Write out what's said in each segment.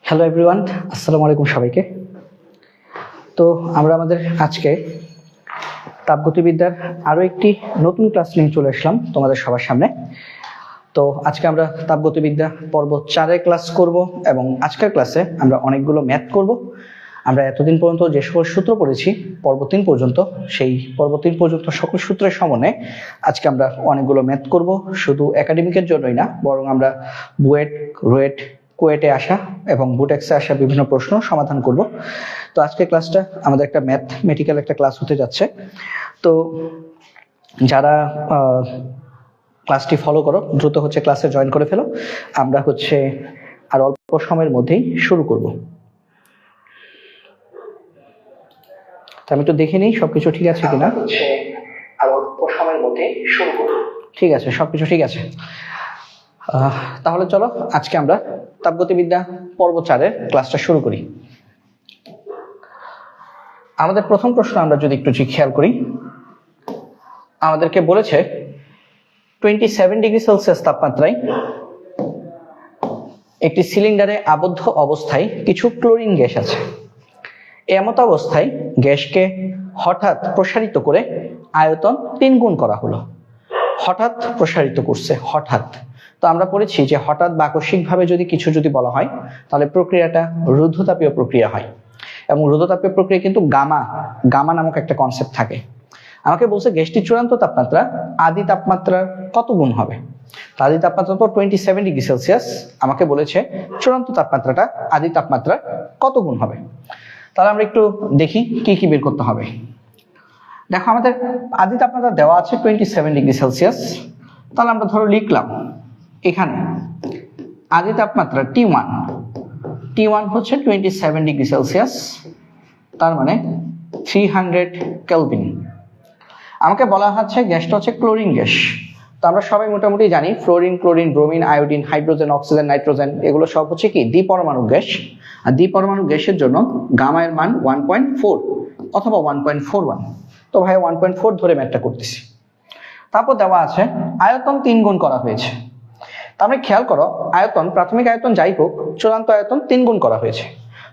Hello everyone, আসসালামু আলাইকুম সবাইকে। তো আমরা আমাদের আজকে তাপগতিবিদ্যার আরও একটি নতুন ক্লাস নিয়ে চলে আসলাম তোমাদের সবার সামনে। তো আজকে আমরা তাপগতিবিদ্যা পর্ব 4 ক্লাস করব এবং আজকের ক্লাসে আমরা অনেকগুলো ম্যাথ করব। আমরা এতদিন পর্যন্ত যে সকল সূত্র পড়েছি পর্ব 3 পর্যন্ত, সেই পর্ব 3 পর্যন্ত সকল সূত্রের সমন্বয়ে আজকে আমরা অনেকগুলো ম্যাথ করব। শুধু একাডেমিকের জন্যই না, বরং আমরা বুয়েট, রুয়েট, কুয়েটে আসা এবং বুটেক্সে আসা বিভিন্ন প্রশ্ন সমাধান করব। তো আজকের ক্লাসটা আমাদের একটা ম্যাথমেটিক্যাল একটা ক্লাস হতে যাচ্ছে। তো যারা ক্লাসটি ফলো করো, দ্রুত ক্লাসে জয়েন করে ফেলো। আমরা আর অল্প সময়ের মধ্যেই শুরু করব। তো আমি একটু দেখে নিই সবকিছু ঠিক আছে কিনা। আর অল্প সময়ের মধ্যেই শুরু করব। ঠিক আছে, সবকিছু ঠিক আছে। তাহলে চলো আজকে আমরা তাপগতিবিদ্যা পর্ব 4 ক্লাসটা শুরু করি। আমাদের প্রথম প্রশ্ন আমরা যদি একটু খেয়াল করি, আমাদেরকে বলেছে 27 ডিগ্রি সেলসিয়াস তাপমাত্রায় একটি সিলিন্ডারে আবদ্ধ অবস্থায় কিছু ক্লোরিন গ্যাস আছে। এমত অবস্থায় গ্যাসকে হঠাৎ প্রসারিত করে আয়তন 3 গুণ করা হলো। হঠাৎ প্রসারিত করছে, হঠাৎ। তো আমরা পড়েছি যে হঠাৎ বা আকস্মিকভাবে কিছু বলা হয়, তাহলে প্রক্রিয়াটা রুদ্ধতাপীয় প্রক্রিয়া হয়। এবং রুদ্ধতাপীয় প্রক্রিয়া কিন্তু গামা নামক একটা কনসেপ্ট থাকে। আমাকে বলছে গ্যাসটির চূড়ান্ত তাপমাত্রা আদি তাপমাত্রার কত গুণ হবে। আদি তাপমাত্রা তো 27 ডিগ্রি সেলসিয়াস, আমাকে বলেছে চূড়ান্ত তাপমাত্রাটা আদি তাপমাত্রার কত গুণ হবে। তাহলে আমরা একটু দেখি কি কি বের করতে হবে। দেখো, আমাদের আদি তাপমাত্রা দেওয়া আছে 27 ডিগ্রি সেলসিয়াস। তাহলে আমরা ধরো লিখলাম এখানে আদি তাপমাত্রা T1 হচ্ছে 27 ডিগ্রি সেলসিয়াস, তার মানে 300 কেলভিন। আমাকে বলা হচ্ছে গ্যাসটা হচ্ছে ক্লোরিন গ্যাস। তো আমরা সবাই মোটামুটি জানি fluorine, chlorine, bromine, iodine, hydrogen, oxygen, nitrogen এগুলো সব হচ্ছে কি দ্বিপরমাণু গ্যাস। আর দ্বিপরমাণু গ্যাসের জন্য গামা এর মান 1.4 অথবা 1.41। তো ভাই 1.4 ধরে ম্যাথটা করতেছি। তারপর দেওয়া আছে আয়তন 3 গুণ করা হয়েছে। তো আমরা খেয়াল করো, আয়তন, প্রাথমিক আয়তন যাই হোক, চূড়ান্ত আয়তন 3 গুণ করা হয়েছে।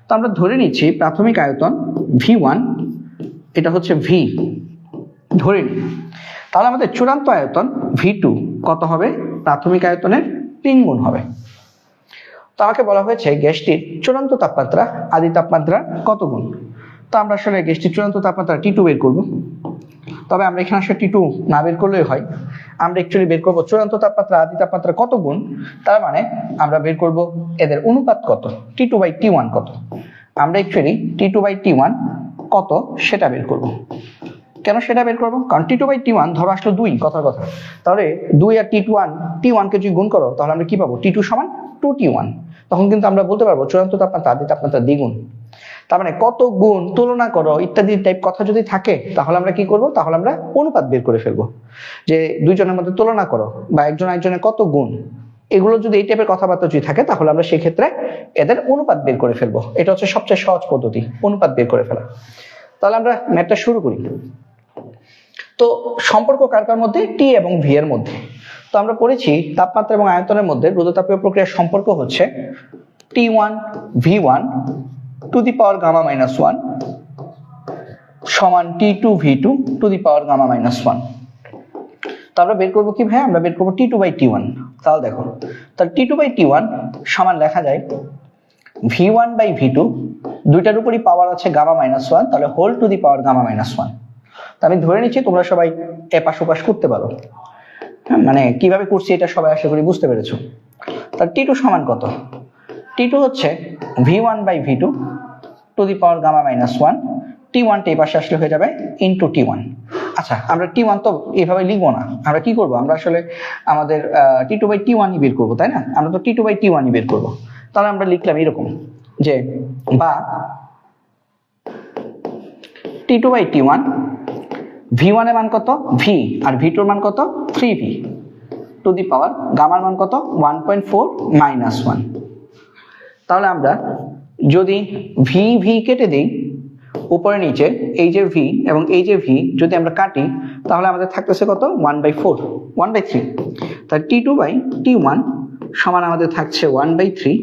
তো আমরা ধরে নিচ্ছি প্রাথমিক আয়তন V1, এটা হচ্ছে V ধরে নিই। তাহলে আমাদের চূড়ান্ত আয়তন V2 কত হবে? প্রাথমিক আয়তনের 3 গুণ হবে। তো আমাকে বলা হয়েছে গ্যাসটির চূড়ান্ত তাপমাত্রা আদি তাপমাত্রা কত গুণ। তো আমরা আসলে গ্যাসটির চূড়ান্ত তাপমাত্রা T2 বের করব। তবে আমরা এখানে আসলে T2 না বের করলেই হয়, আমরা অ্যাকচুয়ালি বের করব চূড়ান্ত তাপমাত্রা আদি তাপমাত্রা কত গুণ। তার মানে আমরা বের করব এদের অনুপাত কত, T2/T1 কত। আমরা অ্যাকচুয়ালি T2/T1 কত সেটা বের করব। কেন সেটা বের করবো? কারণ T2/T1 ধরো আসলে 2, কথার কথা। তাহলে 2 আর T1 কে যদি গুণ করো তাহলে আমরা কি পাবো? T2 সমান 2T1। তখন কিন্তু আমরা বলতে পারবো চূড়ান্ত তাপমাত্রা আদি তাপমাত্রা দ্বিগুণ। তার মানে কত গুণ, তুলনা করো ইত্যাদি টাইপ কথা যদি থাকে তাহলে আমরা কি করব? তাহলে আমরা অনুপাত বের করে ফেলবো, যে দুইজনের মধ্যে তুলনা করো বা একজন আরেকজনের কত গুণ, এগুলো যদি এই টাইপের কথাবার্তা যদি থাকে তাহলে আমরা সেই ক্ষেত্রে এদের অনুপাত বের করে ফেলবো। এটা হচ্ছে সবচেয়ে সহজ পদ্ধতি, অনুপাত বের করে ফেলা। তাহলে আমরা ম্যাথটা শুরু করি। তো সম্পর্ক কার কার মধ্যে? T এবং V এর মধ্যে। তো আমরা পড়েছি তাপমাত্রা এবং আয়তনের মধ্যে রুদ্ধতাপীয় প্রক্রিয়ার সম্পর্ক হচ্ছে T1 V1 to the power gamma minus 1 সমান T2 V2 to the power gamma minus 1। তো আমরা বের করবো কি ভাই? আমরা বের করবো T2/T1। তাহলে দেখো, তাহলে T2/T1 সমান লেখা যায় V1/V2, দুইটার উপরই পাওয়ার আছে গামা মাইনাস 1, তাহলে whole to the power gamma minus 1। তো আমি ধরে নিচ্ছি তোমরা সবাই এপাশ ওপাশ করতে পারো, মানে কিভাবে করছি এটা সবাই আশা করি বুঝতে পেরেছো। তাহলে T2 সমান কত? T2 হচ্ছে V1/V2 to the power gamma minus 1। T1টা এই পাশে আসলে হয়ে যাবে ইন্টু T1। আচ্ছা, আমরা T1 তো এইভাবে লিখবো না, আমরা কি করবো? আমরা আসলে আমাদের T2/T1 বের করবো, তাই না? আমরা তো T2/T1 বের করবো। তাহলে আমরা লিখলাম এরকম যে বা T2/T1, V1 এর মান কত? V, আর V2 এর মান কত? 3V টু দি পাওয়ার গামার মান কত? 1.4 মাইনাস 1। তাহলে আমরা যদি V কেটে দিই উপরে নিচে, এই যে V এবং এই যে V যদি আমরা কাটি তাহলে আমাদের থাকতেছে কত? 1/4, 1/3। তাহলে T2/T1 সমান আমাদের থাকছে 1/3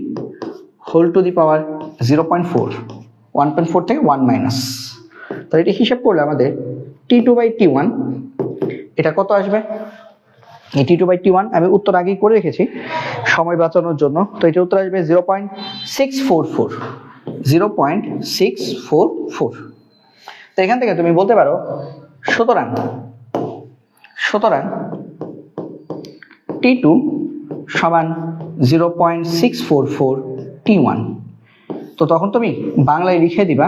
হোল টু দি পাওয়ার 0.4, 1.4 থেকে 1 মাইনাস। তো এটা হিসাব করলে আমাদের T2/T1 এটা কত আসবে? এই T2/T1 আমি উত্তর আগেই করে রেখেছি সময় বাঁচানোর জন্য। তো এটা উত্তর আসবে 0.644, 0.644। তো এখান থেকে তুমি বলতে পারো সুতরাং T2 সমান 0.644 T1। তো তখন তুমি বাংলায় লিখে দিবা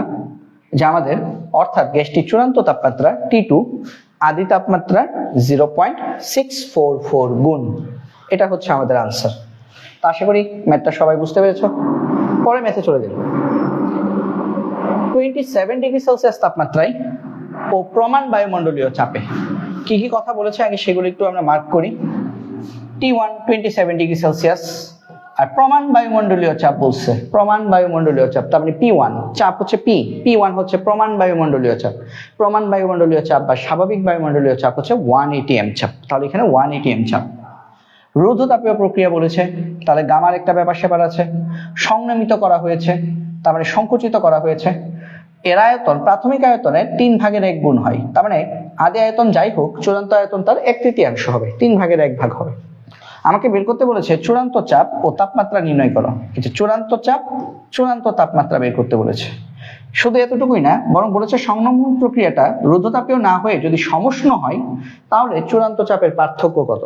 যে আমাদের অর্থাৎ গ্যাসটির চূড়ান্ত তাপমাত্রা T2 আদি তাপমাত্রা 0.644 গুণ। এটা হচ্ছে আমাদের আনসার। তো আশা করি ম্যাথটা সবাই বুঝতে পেরেছো। পরে ম্যাথে চলে যাই। 27 ডিগ্রি সেলসিয়াস তাপমাত্রায় ও প্রমাণ বায়ুমণ্ডলীয় চাপে কি কি কথা বলেছে আগে সেগুলো একটু আমরা মার্ক করি। T1 27 ডিগ্রি সেলসিয়াস আর প্রমাণ বায়ুমণ্ডলীয় চাপ বলছে, প্রমাণ বায়ুমণ্ডলীয় চাপ, তার মানে P1 চাপ হচ্ছে P1 হচ্ছে প্রমাণ বায়ুমণ্ডলীয় চাপ। প্রমাণ বায়ুমণ্ডলীয় চাপ বা স্বাভাবিক বায়ুমণ্ডলীয় চাপ হচ্ছে 1 atm চাপ। তাহলে এখানে 1 atm চাপ। রুদ্ধতাপীয় প্রক্রিয়া বলেছে, তাহলে গামার একটা ব্যাপার স্যাপার আছে। সংনিমিত করা হয়েছে, তার মানে সংকুচিত করা হয়েছে। এর আয়তন প্রাথমিক আয়তনের 3/1 গুণ হয়, তার মানে আদি আয়তন যাই হোক চূড়ান্ত আয়তন তার 1/3 হবে, 3/1 হবে। আমাকে বের করতে বলেছে চূড়ান্ত চাপ ও তাপমাত্রা নির্ণয় করো। এই যে চূড়ান্ত চাপ, চূড়ান্ত তাপমাত্রা বের করতে বলেছে। শুধু এতটুকুই না, বরং বলেছে সংলগ্ন প্রক্রিয়াটা রুদ্ধতাপীয় না হয়ে যদি সমষ্ণ হয় তাহলে চূড়ান্ত চাপের পার্থক্য কত।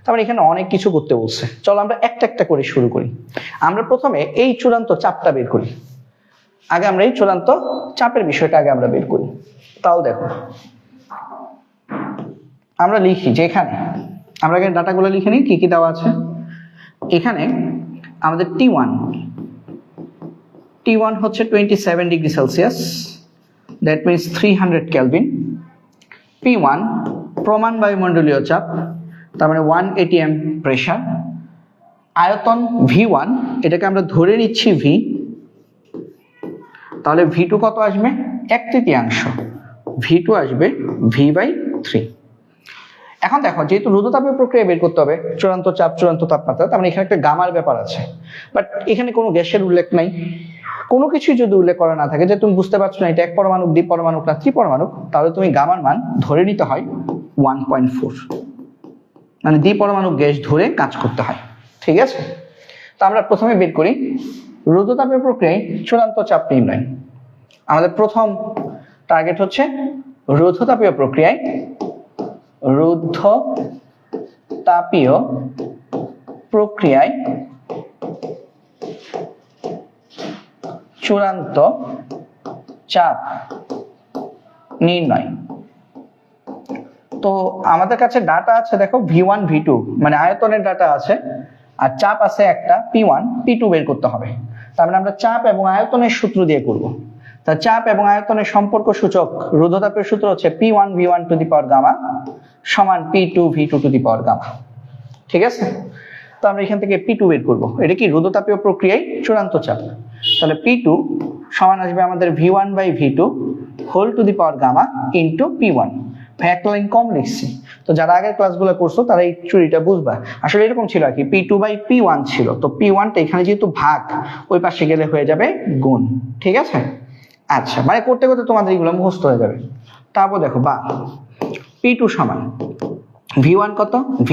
তারপরে এখানে অনেক কিছু করতে বলছে। চলো আমরা একটা একটা করে শুরু করি। আমরা প্রথমে এই চূড়ান্ত চাপটা বের করি। আগে আমরা এই চূড়ান্ত চাপের বিষয়টা আগে আমরা বের করি। তাও দেখো আমরা লিখি যে এখানে আমরা আগে ডাটাগুলো লিখে নিই কি কি দেওয়া আছে। এখানে আমাদের T1 হচ্ছে 27 degree Celsius, that means 300 kelvin. P1 প্রমাণ বায়ুমণ্ডলীয় চাপ, তার মানে 1 atm প্রেসার। আয়তন V1 এটাকে আমরা ধরে নিচ্ছি V, তাহলে V2 কত আসবে? 1/3। V2 আসবে V/3। এখন দেখো যেহেতু রুদ্ধতাপীয় প্রক্রিয়া বের করতে হবে চূড়ান্ত চাপ চূড়ান্ত তাপমাত্রা, তার মানে এখানে একটা গামার ব্যাপার আছে। বাট এখানে কোনো গ্যাসের উল্লেখ নাই, কোনো কিছুই যদি উল্লেখ করা না থাকে যে তুমি বুঝতে পারছো না এটা এক পরমাণু দ্বি পরমাণু না ত্রিপরমাণু, তাহলে তুমি গামার মান ধরে নিতে হয় 1.4, মানে দ্বি পরমাণু গ্যাস ধরে কাজ করতে হয়। ঠিক আছে, তো আমরা প্রথমে বের করি রুদ্ধতাপীয় প্রক্রিয়ায় চূড়ান্ত চাপ নির্ণয়। আমাদের প্রথম টার্গেট হচ্ছে রুদ্ধতাপীয় প্রক্রিয়ায় চূড়ান্ত চাপ নির্ণয়। তো আমাদের কাছে ডাটা আছে দেখো V1 V2, মানে আয়তনের ডাটা আছে, আর চাপ আছে একটা P1 P2 বের করতে হবে। তার মানে আমরা চাপ এবং আয়তনের সূত্র দিয়ে করব। তা চাপ এবং আয়তনের সম্পর্ক সূচক রুদ্ধতাপের সূত্র হচ্ছে P1 V1 to the power gamma সমান P2 V2 to the power gamma. ঠিক আছে, তো আমরা এখান থেকে P2 বের করব। এটা কি রুদ্ধতাপীয় প্রক্রিয়ায় চূড়ান্ত চাপ। তাহলে P2 সমান আসবে আমাদের V1/V2 whole to the power gamma into P1। একটা লাইন কম লিখছি, তো যারা আগের ক্লাসগুলো করছো তারা এই চুরিটা বুঝবা। আসলে এরকম ছিল আর কি, P2/P1 ছিল, তো P1টা এখানে যেহেতু ভাগ ওই পাশে গেলে হয়ে যাবে গুণ। ঠিক আছে, আচ্ছা, মানে করতে করতে তোমাদের এগুলো মুখস্থ হয়ে যাবে। তারপর দেখো বা P2 সমান V1 কত V,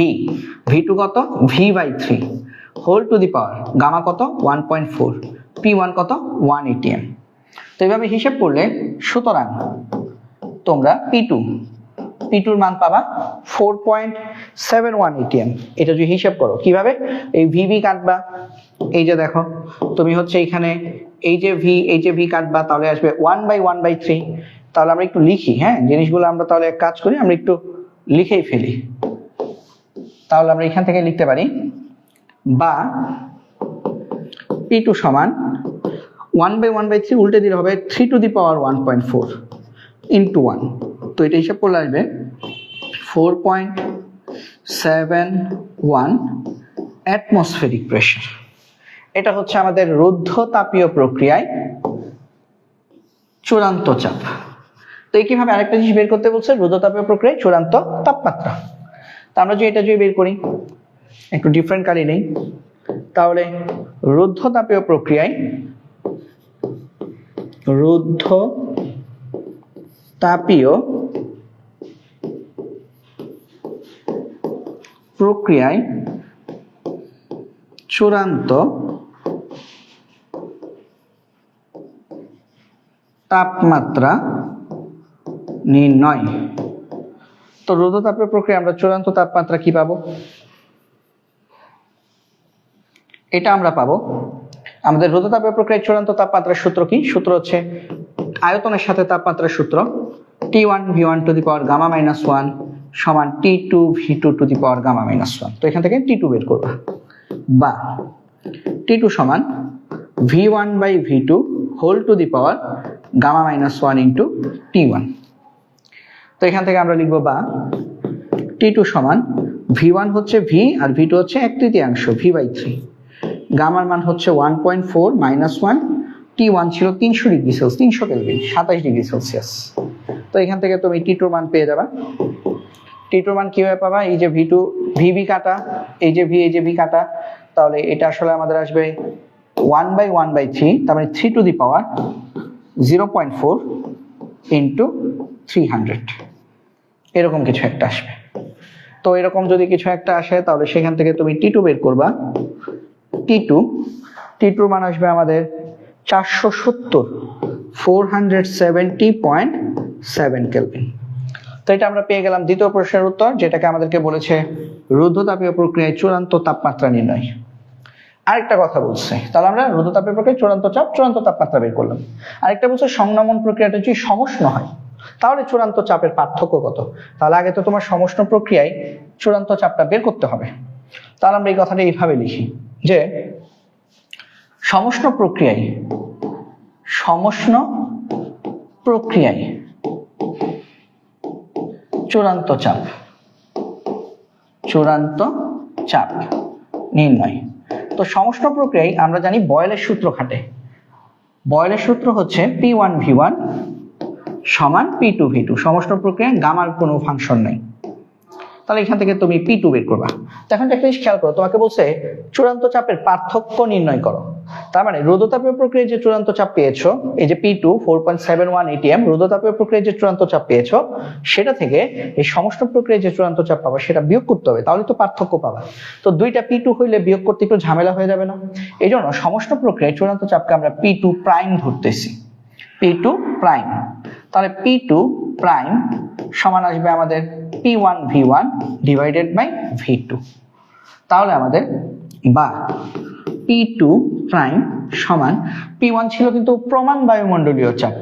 V2 কত V/3 whole to the power gamma কত 1.4, P1 কত 1 atm। তো এইভাবে হিসাব করলে সুতরাং তোমরা P2 মান পাবা 4.71 atm। এটা যদি হিসাব করো কিভাবে, এই VB কাটবা, এই যে দেখো তুমি হচ্ছে এখানে এই যে V কাটবা, তাহলে আসবে 1/1/3। তাহলে আমরা একটু লিখি, হ্যাঁ জিনিসগুলো আমরা তাহলে এক কাজ করি, আমরা একটু লিখেই ফেলি। তাহলে আমরা এখান থেকে লিখতে পারি বা P2 সমান 1/1/3 উল্টে দিলে হবে 3 টু দি পাওয়ার 1.4 ইন্টু 1। তো এটা হিসাব করলে আসবে 4.71 অ্যাটমসফেরিক প্রেসার। এটা হচ্ছে আমাদের রুদ্ধতাপীয় প্রক্রিয়ায় চূড়ান্ত চাপ। তো একইভাবে আরেকটা জিনিস বের করতে বলছে রুদ্ধতাপীয় প্রক্রিয়ায় চূড়ান্ত তাপমাত্রা। তো আমরা যদি এটা যদি বের করি একটু ডিফারেন্ট কালি নেই, তাহলে রুদ্ধতাপীয় প্রক্রিয়ায় চূড়ান্ত তাপমাত্রা নির্ণয়। তো রুদ্ধতাপীয় প্রক্রিয়া আমরা চূড়ান্ত তাপমাত্রা কি পাবো? এটা আমরা পাবো আমাদের রুদ্ধতাপীয় প্রক্রিয়ার চূড়ান্ত তাপমাত্রার সূত্র কি? সূত্র হচ্ছে আয়তনের সাথে তাপমাত্রার সূত্র T1 V1 to the power gamma minus 1 সমান T2 V2 to the power gamma minus 1। তো এখান থেকে T2 বের করবা, বা T2 সমান V1 by V2 whole to the power gamma minus 1 into T1। তো এখান থেকে আমরা লিখবো বা T2 সমান V1 হচ্ছে V আর V2 হচ্ছে 1/3 V বাই 3, গামার মান হচ্ছে 1.4 মাইনাস 1, T1 ছিল 300 degree Celsius 300 kelvin 27 degree Celsius. তো এখান থেকে তুমি T2 মান পেয়ে যাবা। T2 মান কিভাবে পাবা? এই যে V2 VB কাটা, এই যে V এই যে V কাটা, তাহলে এটা আসলে আমাদের আসবে 1/1/3, তার মানে 3 টু দি পাওয়ার 0.4 ইন্টু 300, এরকম কিছু একটা আসবে। তো এরকম যদি কিছু একটা আসে তাহলে সেখান থেকে তুমি T2 বের করবা। T2 মান আসবে আমাদের 470.7 কেলভিন। তো এটা আমরা পেয়ে গেলাম দ্বিতীয় প্রশ্নের উত্তর, যেটাকে আমাদেরকে বলেছে রুদ্ধতাপীয় প্রক্রিয়ায় চূড়ান্ত তাপমাত্রা নির্ণয়। আরেকটা কথা বলছে, তাহলে আমরা রুদ্ধতাপীয় প্রক্রিয়ায় চূড়ান্ত চাপ চূড়ান্ত তাপমাত্রা বের করলাম। আরেকটা বলছে সংনমন প্রক্রিয়াটা যদি সমষ্ণ হয় তাহলে চূড়ান্ত চাপের পার্থক্য কত? তাহলে আগে তো তোমার সমষ্ণ প্রক্রিয়ায় চূড়ান্ত চাপটা বের করতে হবে। তাহলে আমরা এই কথাটা এইভাবে লিখি যে সমষ্ণ প্রক্রিয়ায় চূড়ান্ত চাপ নির্ণয়। তো সমষ্ণ প্রক্রিয়ায় আমরা জানি বয়েলের সূত্র খাটে। বয়েলের সূত্র হচ্ছে P1 V1 সমান P2 V2। সমষ্ণ প্রক্রিয়ায় গামার কোনো ফাংশন নেই, তাহলে এখান থেকে তুমি P2 বের করবা। তো এখন একটা জিনিস খেয়াল করো, তোমাকে বলছে চূড়ান্ত চাপের পার্থক্য নির্ণয় করো। তার মানে রুদ্ধতাপীয় প্রক্রিয়ায় যে চূড়ান্ত চাপ পেয়েছো, এই যে P2 4.71 atm, রুদ্ধতাপীয় প্রক্রিয়ায় যে চূড়ান্ত চাপ পেয়েছো সেটা থেকে এই সমষ্ণ প্রক্রিয়ায় যে চূড়ান্ত চাপ পাবা সেটা বিয়োগ করতে হবে, তাহলে তো পার্থক্য পাবা। তো দুইটা P2 হইলে বিয়োগ করতে একটু ঝামেলা হয়ে যাবে না? এই জন্য সমষ্ণ প্রক্রিয়ায় চূড়ান্ত চাপকে আমরা P2 প্রাইম ধরতেছি, P2 প্রাইম। তাহলে P2 প্রাইম সমান আসবে আমাদের P1 V1 divided by V2। তাহলে আমাদের বা P2 প্রাইম সমান P1 ছিল কিন্তু প্রমাণ বায়ুমণ্ডলীয় চাপ,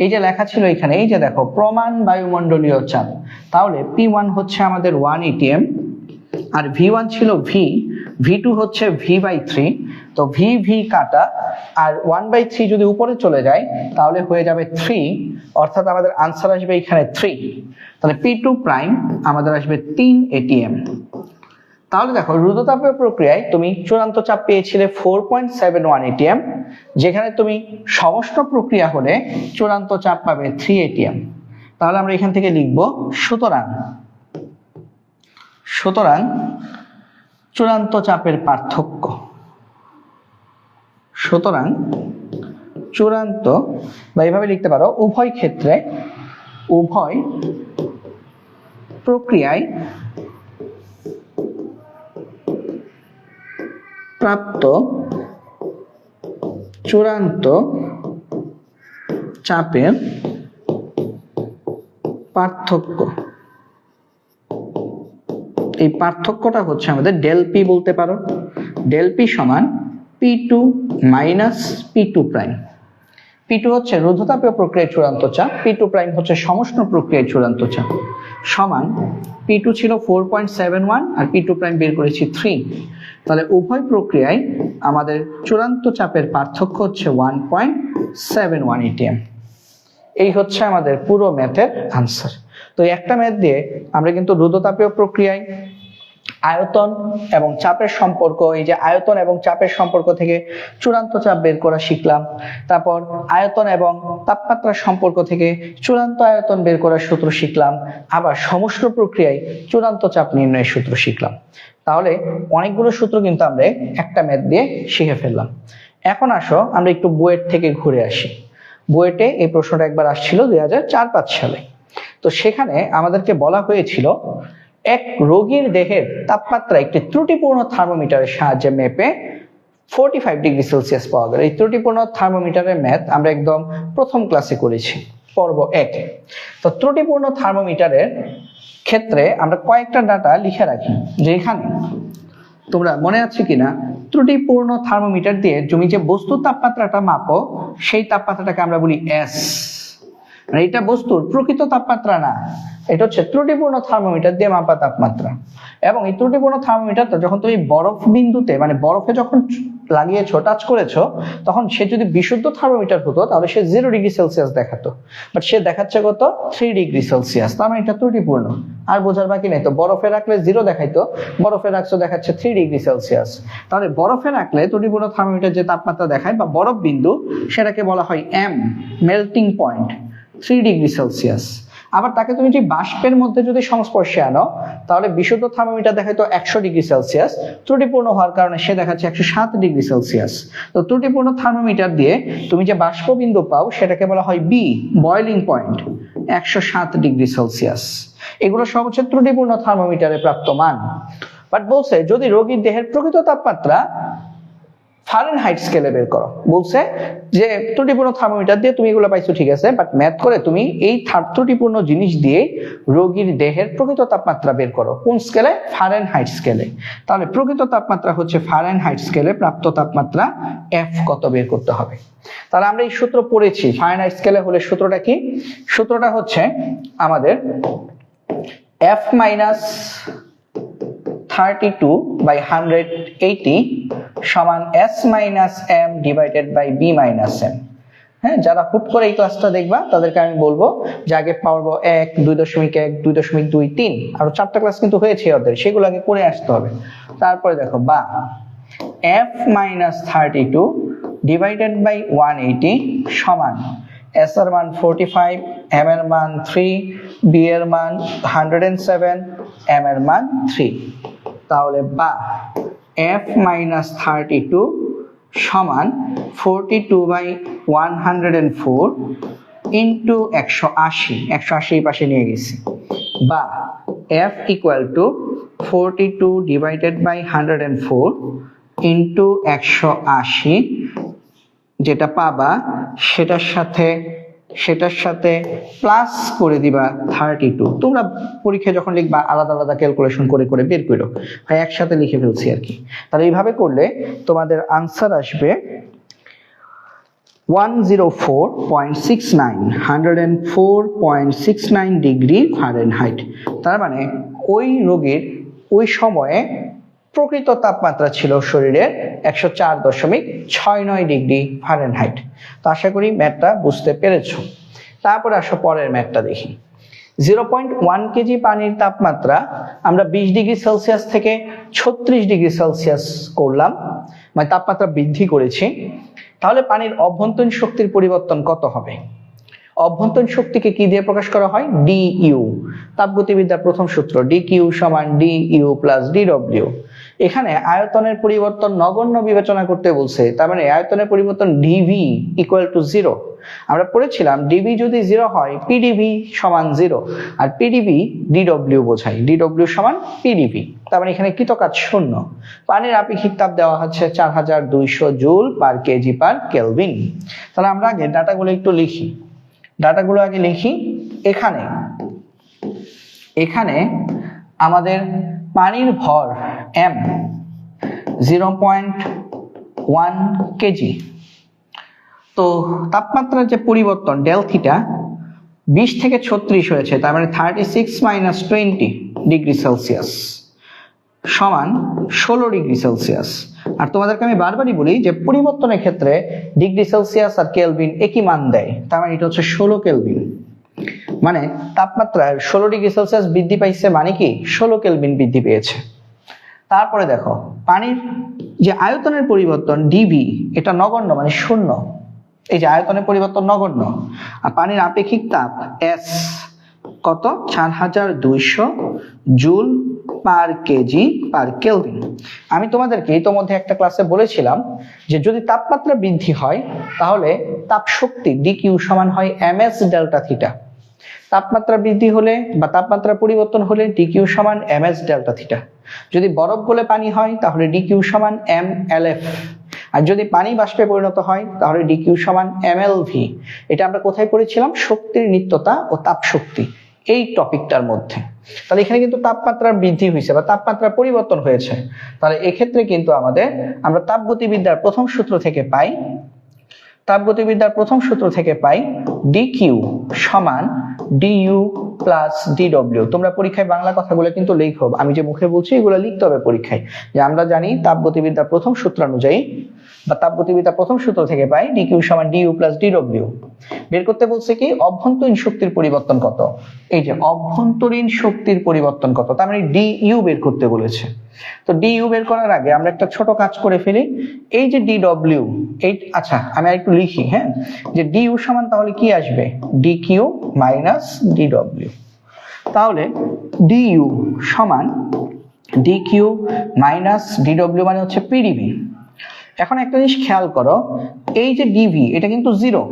এই যে লেখা ছিল এখানে, এই যে দেখো প্রমাণ বায়ুমণ্ডলীয় চাপ, তাহলে P1 হচ্ছে আমাদের 1 atm আর V1 ছিল V, V2 হচ্ছে V বাই 3, তো V কাটা আর 1/3 যদি উপরে চলে যায় তাহলে হয়ে যাবে 3, অর্থাৎ আমাদের আনসার আসবে এখানে 3। তাহলে P2 প্রাইম আমাদের আসবে 3 atm। তাহলে দেখো রুদ্ধতাপীয় প্রক্রিয়ায় তুমি চূড়ান্ত চাপ পেয়েছিলে 4.71 atm, যেখানে তুমি সমষ্ণ প্রক্রিয়া হলে চূড়ান্ত চাপ পাবে 3 atm। তাহলে আমরা এখান থেকে লিখব সুতরাং চূড়ান্ত চাপের পার্থক্য, সুতরাং চূড়ান্ত, বা এইভাবে লিখতে পারো উভয় ক্ষেত্রে উভয় প্রক্রিয়ায় প্রাপ্ত চূড়ান্ত চাপের পার্থক্য, এই পার্থক্যটা হচ্ছে আমাদের ডেল পি বলতে পারো। ডেল পি সমান P2 minus P2 prime. P2 হচ্ছে রুদ্ধতাপীয় প্রক্রিয়ায় চূড়ান্ত চাপ, P2 প্রাইম হচ্ছে সমষ্ণ প্রক্রিয়ায় চূড়ান্ত চাপ, সমান P2 ছিল 4.71 আর P2 প্রাইম বের করেছি 3। তাহলে উভয় প্রক্রিয়ায় আমাদের চূড়ান্ত চাপের পার্থক্য হচ্ছে 1.71 atm। এই হচ্ছে আমাদের পুরো ম্যাথের আনসার। তো একটা ম্যাথ দিয়ে আমরা কিন্তু রুদ্ধতাপীয় প্রক্রিয়ায় আয়তন এবং চাপের সম্পর্ক, এই যে আয়তন এবং চাপের সম্পর্ক থেকে চূড়ান্ত চাপ বের করা শিখলাম। তারপর আয়তন এবং তাপমাত্রার সম্পর্ক থেকে চূড়ান্ত আয়তন বের করার সূত্র শিখলাম। আবার সমষ্ণ প্রক্রিয়ায় চূড়ান্ত চাপ নির্ণয়ের সূত্র শিখলাম। তাহলে অনেকগুলো সূত্র কিন্তু আমরা একটা ম্যাথ দিয়ে শিখে ফেললাম। এখন আসো আমরা একটু বুয়েট থেকে ঘুরে আসি। বুয়েটে এই প্রশ্নটা একবার আসছিল 2004-05 সালে। তো সেখানে আমাদেরকে বলা হয়েছিল এক রোগীর দেহের তাপমাত্রা একটি ত্রুটিপূর্ণ থার্মোমিটারের সাহায্যে মেপে 45 ডিগ্রি সেলসিয়াস পাওয়া গেল। এই ত্রুটিপূর্ণ থার্মোমিটারের ম্যাথ আমরা একদম প্রথম ক্লাসে করেছি, পর্ব 1। তো ত্রুটিপূর্ণ থার্মোমিটারের ক্ষেত্রে আমরা কয়েকটা ডাটা লিখে রাখি, যে এখানে তোমরা মনে আছে কিনা, ত্রুটিপূর্ণ থার্মোমিটার দিয়ে তুমি যে বস্তুর তাপমাত্রাটা মাপো সেই তাপমাত্রাটাকে আমরা বলি এস। মানে এটা বস্তুর প্রকৃত তাপমাত্রা না, এটা হচ্ছে ত্রুটিপূর্ণ থার্মোমিটার দিয়ে মাপা তাপমাত্রা। এবং এই ত্রুটিপূর্ণ থার্মোমিটারটা যখন তুমি বরফ বিন্দুতে, মানে বরফে যখন লাগিয়েছো, টাচ করেছো, তখন সে যদি বিশুদ্ধ থার্মোমিটার হতো তাহলে সে 0 ডিগ্রি সেলসিয়াস দেখাতো, বাট সে দেখাচ্ছে কত, 3 ডিগ্রি সেলসিয়াস। তার মানে এটা ত্রুটিপূর্ণ। আর বোঝার বাকি নেই, তো বরফে রাখলে 0 দেখাইতো, বরফে রাখছো দেখাচ্ছে 3 ডিগ্রি সেলসিয়াস। তাহলে বরফে রাখলে ত্রুটিপূর্ণ থার্মোমিটার যে তাপমাত্রা দেখায় বা বরফ বিন্দু, সেটাকে বলা হয় M, melting point, 3 degree Celsius. আবার তাকে তুমি যদি বাষ্পের মধ্যে যদি সংস্পর্শে আনো, তাহলে বিশুদ্ধ থার্মোমিটার দেখায় তো 100 ডিগ্রি সেলসিয়াস, ত্রুটিপূর্ণ হওয়ার কারণে সে দেখাচ্ছে 107 ডিগ্রি সেলসিয়াস। তো ত্রুটিপূর্ণ থার্মোমিটার দিয়ে তুমি যে বাষ্প বিন্দু পাও সেটাকে বলা হয় B, boiling point, 107 degree Celsius. এগুলো সব হচ্ছে ত্রুটিপূর্ণ থার্মোমিটারে প্রাপ্ত মান। বাট বলছে যদি রোগীর দেহের প্রকৃত তাপমাত্রা ফারেনহাইট স্কেলে বের করো, বলছে যে ত্রুটিপূর্ণ থার্মোমিটার দিয়ে তুমি এগুলো পাইছো, ঠিক আছে, বাট ম্যাথ করে তুমি এই ত্রুটিপূর্ণ জিনিস দিয়ে রোগীর দেহের প্রকৃত তাপমাত্রা বের করো। কোন স্কেলে? ফারেনহাইট স্কেলে। তাহলে প্রকৃত তাপমাত্রা হচ্ছে ফারেনহাইট স্কেলে প্রাপ্ত তাপমাত্রা এফ কত বের করতে হবে। তাহলে আমরা এই সূত্র পড়েছি। ফারেনহাইট স্কেলে হলে সূত্রটা কি? সূত্রটা হচ্ছে আমাদের F মাইনাস 32/180 সমান S minus M divided by B minus M। হ্যাঁ, যারা হুট করে এই ক্লাসটা দেখবা তাদেরকে আমি বলবো যে আগে পর্ব 1, 2.1, 2.2, 3 আরো 4টা ক্লাস কিন্তু হয়েছে ওদের, সেগুলো আগে করে আসতে হবে। তারপরে দেখো বা F মাইনাস 32 ডিভাইডেড বাই 180 সমান S এর মান 45, M এর মান 3, B এর মান 107, M এর মান 3। তাহলে বা F মাইনাস 32 সমান 42/104 ইন্টু 180 এই পাশে নিয়ে গেছি, বা F equal to 42 divided by 104 into 180, যেটা পাবা সেটার সাথে প্লাস করে দিবা 32। তোমরা পরীক্ষায় যখন লিখবা আলাদা আলাদা ক্যালকুলেশন করে করে বের করো, ভাই একসাথে লিখে ফেলছি আর কি। তাহলে এইভাবে করলে তোমাদের আনসার আসবে 104.69 ডিগ্রি ফারেনহাইট। তার মানে ওই রোগীর ওই সময়ে প্রকৃত তাপমাত্রা ছিল শরীরের 104.69 ডিগ্রি ফারেনহাইট। তো আশা করি ম্যাথটা বুঝতে পেরেছো। তারপরে আসো পরের ম্যাথটা দেখি। 0.1 কেজি পানির তাপমাত্রা আমরা 20 ডিগ্রি সেলসিয়াস থেকে 36 ডিগ্রি সেলসিয়াস করলাম, মানে তাপমাত্রা বৃদ্ধি করেছি। তাহলে পানির অভ্যন্তরীণ শক্তির পরিবর্তন কত হবে? অভ্যন্তরীণ শক্তিকে কি দিয়ে প্রকাশ করা হয়? ডিইউ। তাপগতিবিদ্যার প্রথম সূত্র, ডিকিউ সমান ডিইউ প্লাস ডিডব্লিউ। এখানে আয়তনের পরিবর্তন নগণ্য বিবেচনা করতে বলছে, তার মানে আয়তনের পরিবর্তন ডিভি ইকুয়াল টু 0। আমরা পড়েছিলাম ডিভি যদি 0 হয় পিডিভি সমান 0, আর পিডিভি ডিডব্লিউ বোঝায়, ডিডব্লিউ সমান পিডিভি। তার মানে এখানে কৃতকাজ 0। পানির আপেক্ষিক তাপ দেওয়া হচ্ছে 4200 joule per KG per kelvin. তাহলে আমরা আগে ডাটাগুলো একটু লিখি। ডাটাগুলো আগে লিখি। এখানে আমাদের পানির ভর m 0.1 কেজি। তো তাপমাত্রার যে পরিবর্তন ডেল থিটা 20 থেকে 36 হয়েছে, তার মানে 36 মাইনাস 20 ডিগ্রি সেলসিয়াস সমান 16 ডিগ্রি সেলসিয়াস। আর তোমাদেরকে আমি বারবারই বলি যে পরিবর্তনের ক্ষেত্রে ডিগ্রি সেলসিয়াস আর কেলভিন একই মান দেয়, তার মানে এটা হচ্ছে 16 কেলভিন। মানে তাপমাত্রায় 16 ডিগ্রি সেলসিয়াস বৃদ্ধি পাইছে, মানে কি 16 কেলভিন বৃদ্ধি পেয়েছে। তারপরে দেখো পানির যে আয়তনের পরিবর্তন ডিভি, এটা নগণ্য মানে শূন্য। এই যে আয়তনের পরিবর্তন নগণ্য। আর পানির আপেক্ষিক তাপ এস কত? 4200 joule per KG per kelvin. আমি তোমাদেরকে ইতোমধ্যে একটা ক্লাসে বলেছিলাম যে যদি তাপমাত্রা বৃদ্ধি হয় তাহলে তাপ শক্তি ডিকিউ সমান হয় এমএস ডেল্টা থিটা। তাপমাত্রা বৃদ্ধি হলে বা তাপমাত্রা পরিবর্তন হলে ডিকিউ সমান এমএস ডেল্টা থিটা। যদি বরফ গলে পানি হয় তাহলে ডিকিউ সমান এমএলএফ। আর যদি পানি বাষ্পে পরিণত হয় তাহলে ডিকিউ সমান এমএলভি। এটা আমরা কোথায় পড়েছিলাম? শক্তির নিত্যতা ও তাপ শক্তি, এই টপিকটার মধ্যে। তাহলে এখানে কিন্তু তাপমাত্রা বৃদ্ধি হয়েছে বা তাপমাত্রা পরিবর্তন হয়েছে। তাহলে এক্ষেত্রে কিন্তু আমরা তাপগতিবিদ্যার প্রথম সূত্র থেকে পাই ডিকিউ সমান ডিইউ প্লাস ডিডব্লিউ। তোমরা পরীক্ষায় বাংলা কথাগুলো কিন্তু লিখো, আমি যে মুখে বলছি এগুলো লিখতে হবে পরীক্ষায়। যে আমরা জানি তাপগতিবিদ্যার প্রথম সূত্র অনুযায়ী বা তাপগতিবিদ্যার প্রথম সূত্র থেকে পাই ডিকিউ সমান ডিইউ প্লাস ডিডব্লিউ। বের করতে বলছে কি? অভ্যন্তরীণ শক্তির পরিবর্তন কত। এই যে অভ্যন্তরীণ শক্তির পরিবর্তন কত, তার মানে ডিইউ বের করতে বলেছে। তো ডিইউ বের করার আগে আমরা একটা ছোট কাজ করে ফেলি। এই যে ডিডব্লিউ, এই আচ্ছা আমি একটু লিখি, হ্যাঁ, যে ডিইউ সমান তাহলে কি আসবে? DQ minus DW. তাহলে ডিইউ সমান ডিকিউ মাইনাস ডিডব্লিউ মানে হচ্ছে পিডিবি। এখন একটা জিনিস খেয়াল করো, এই যে ডিভি এটা কিন্তু জিরো।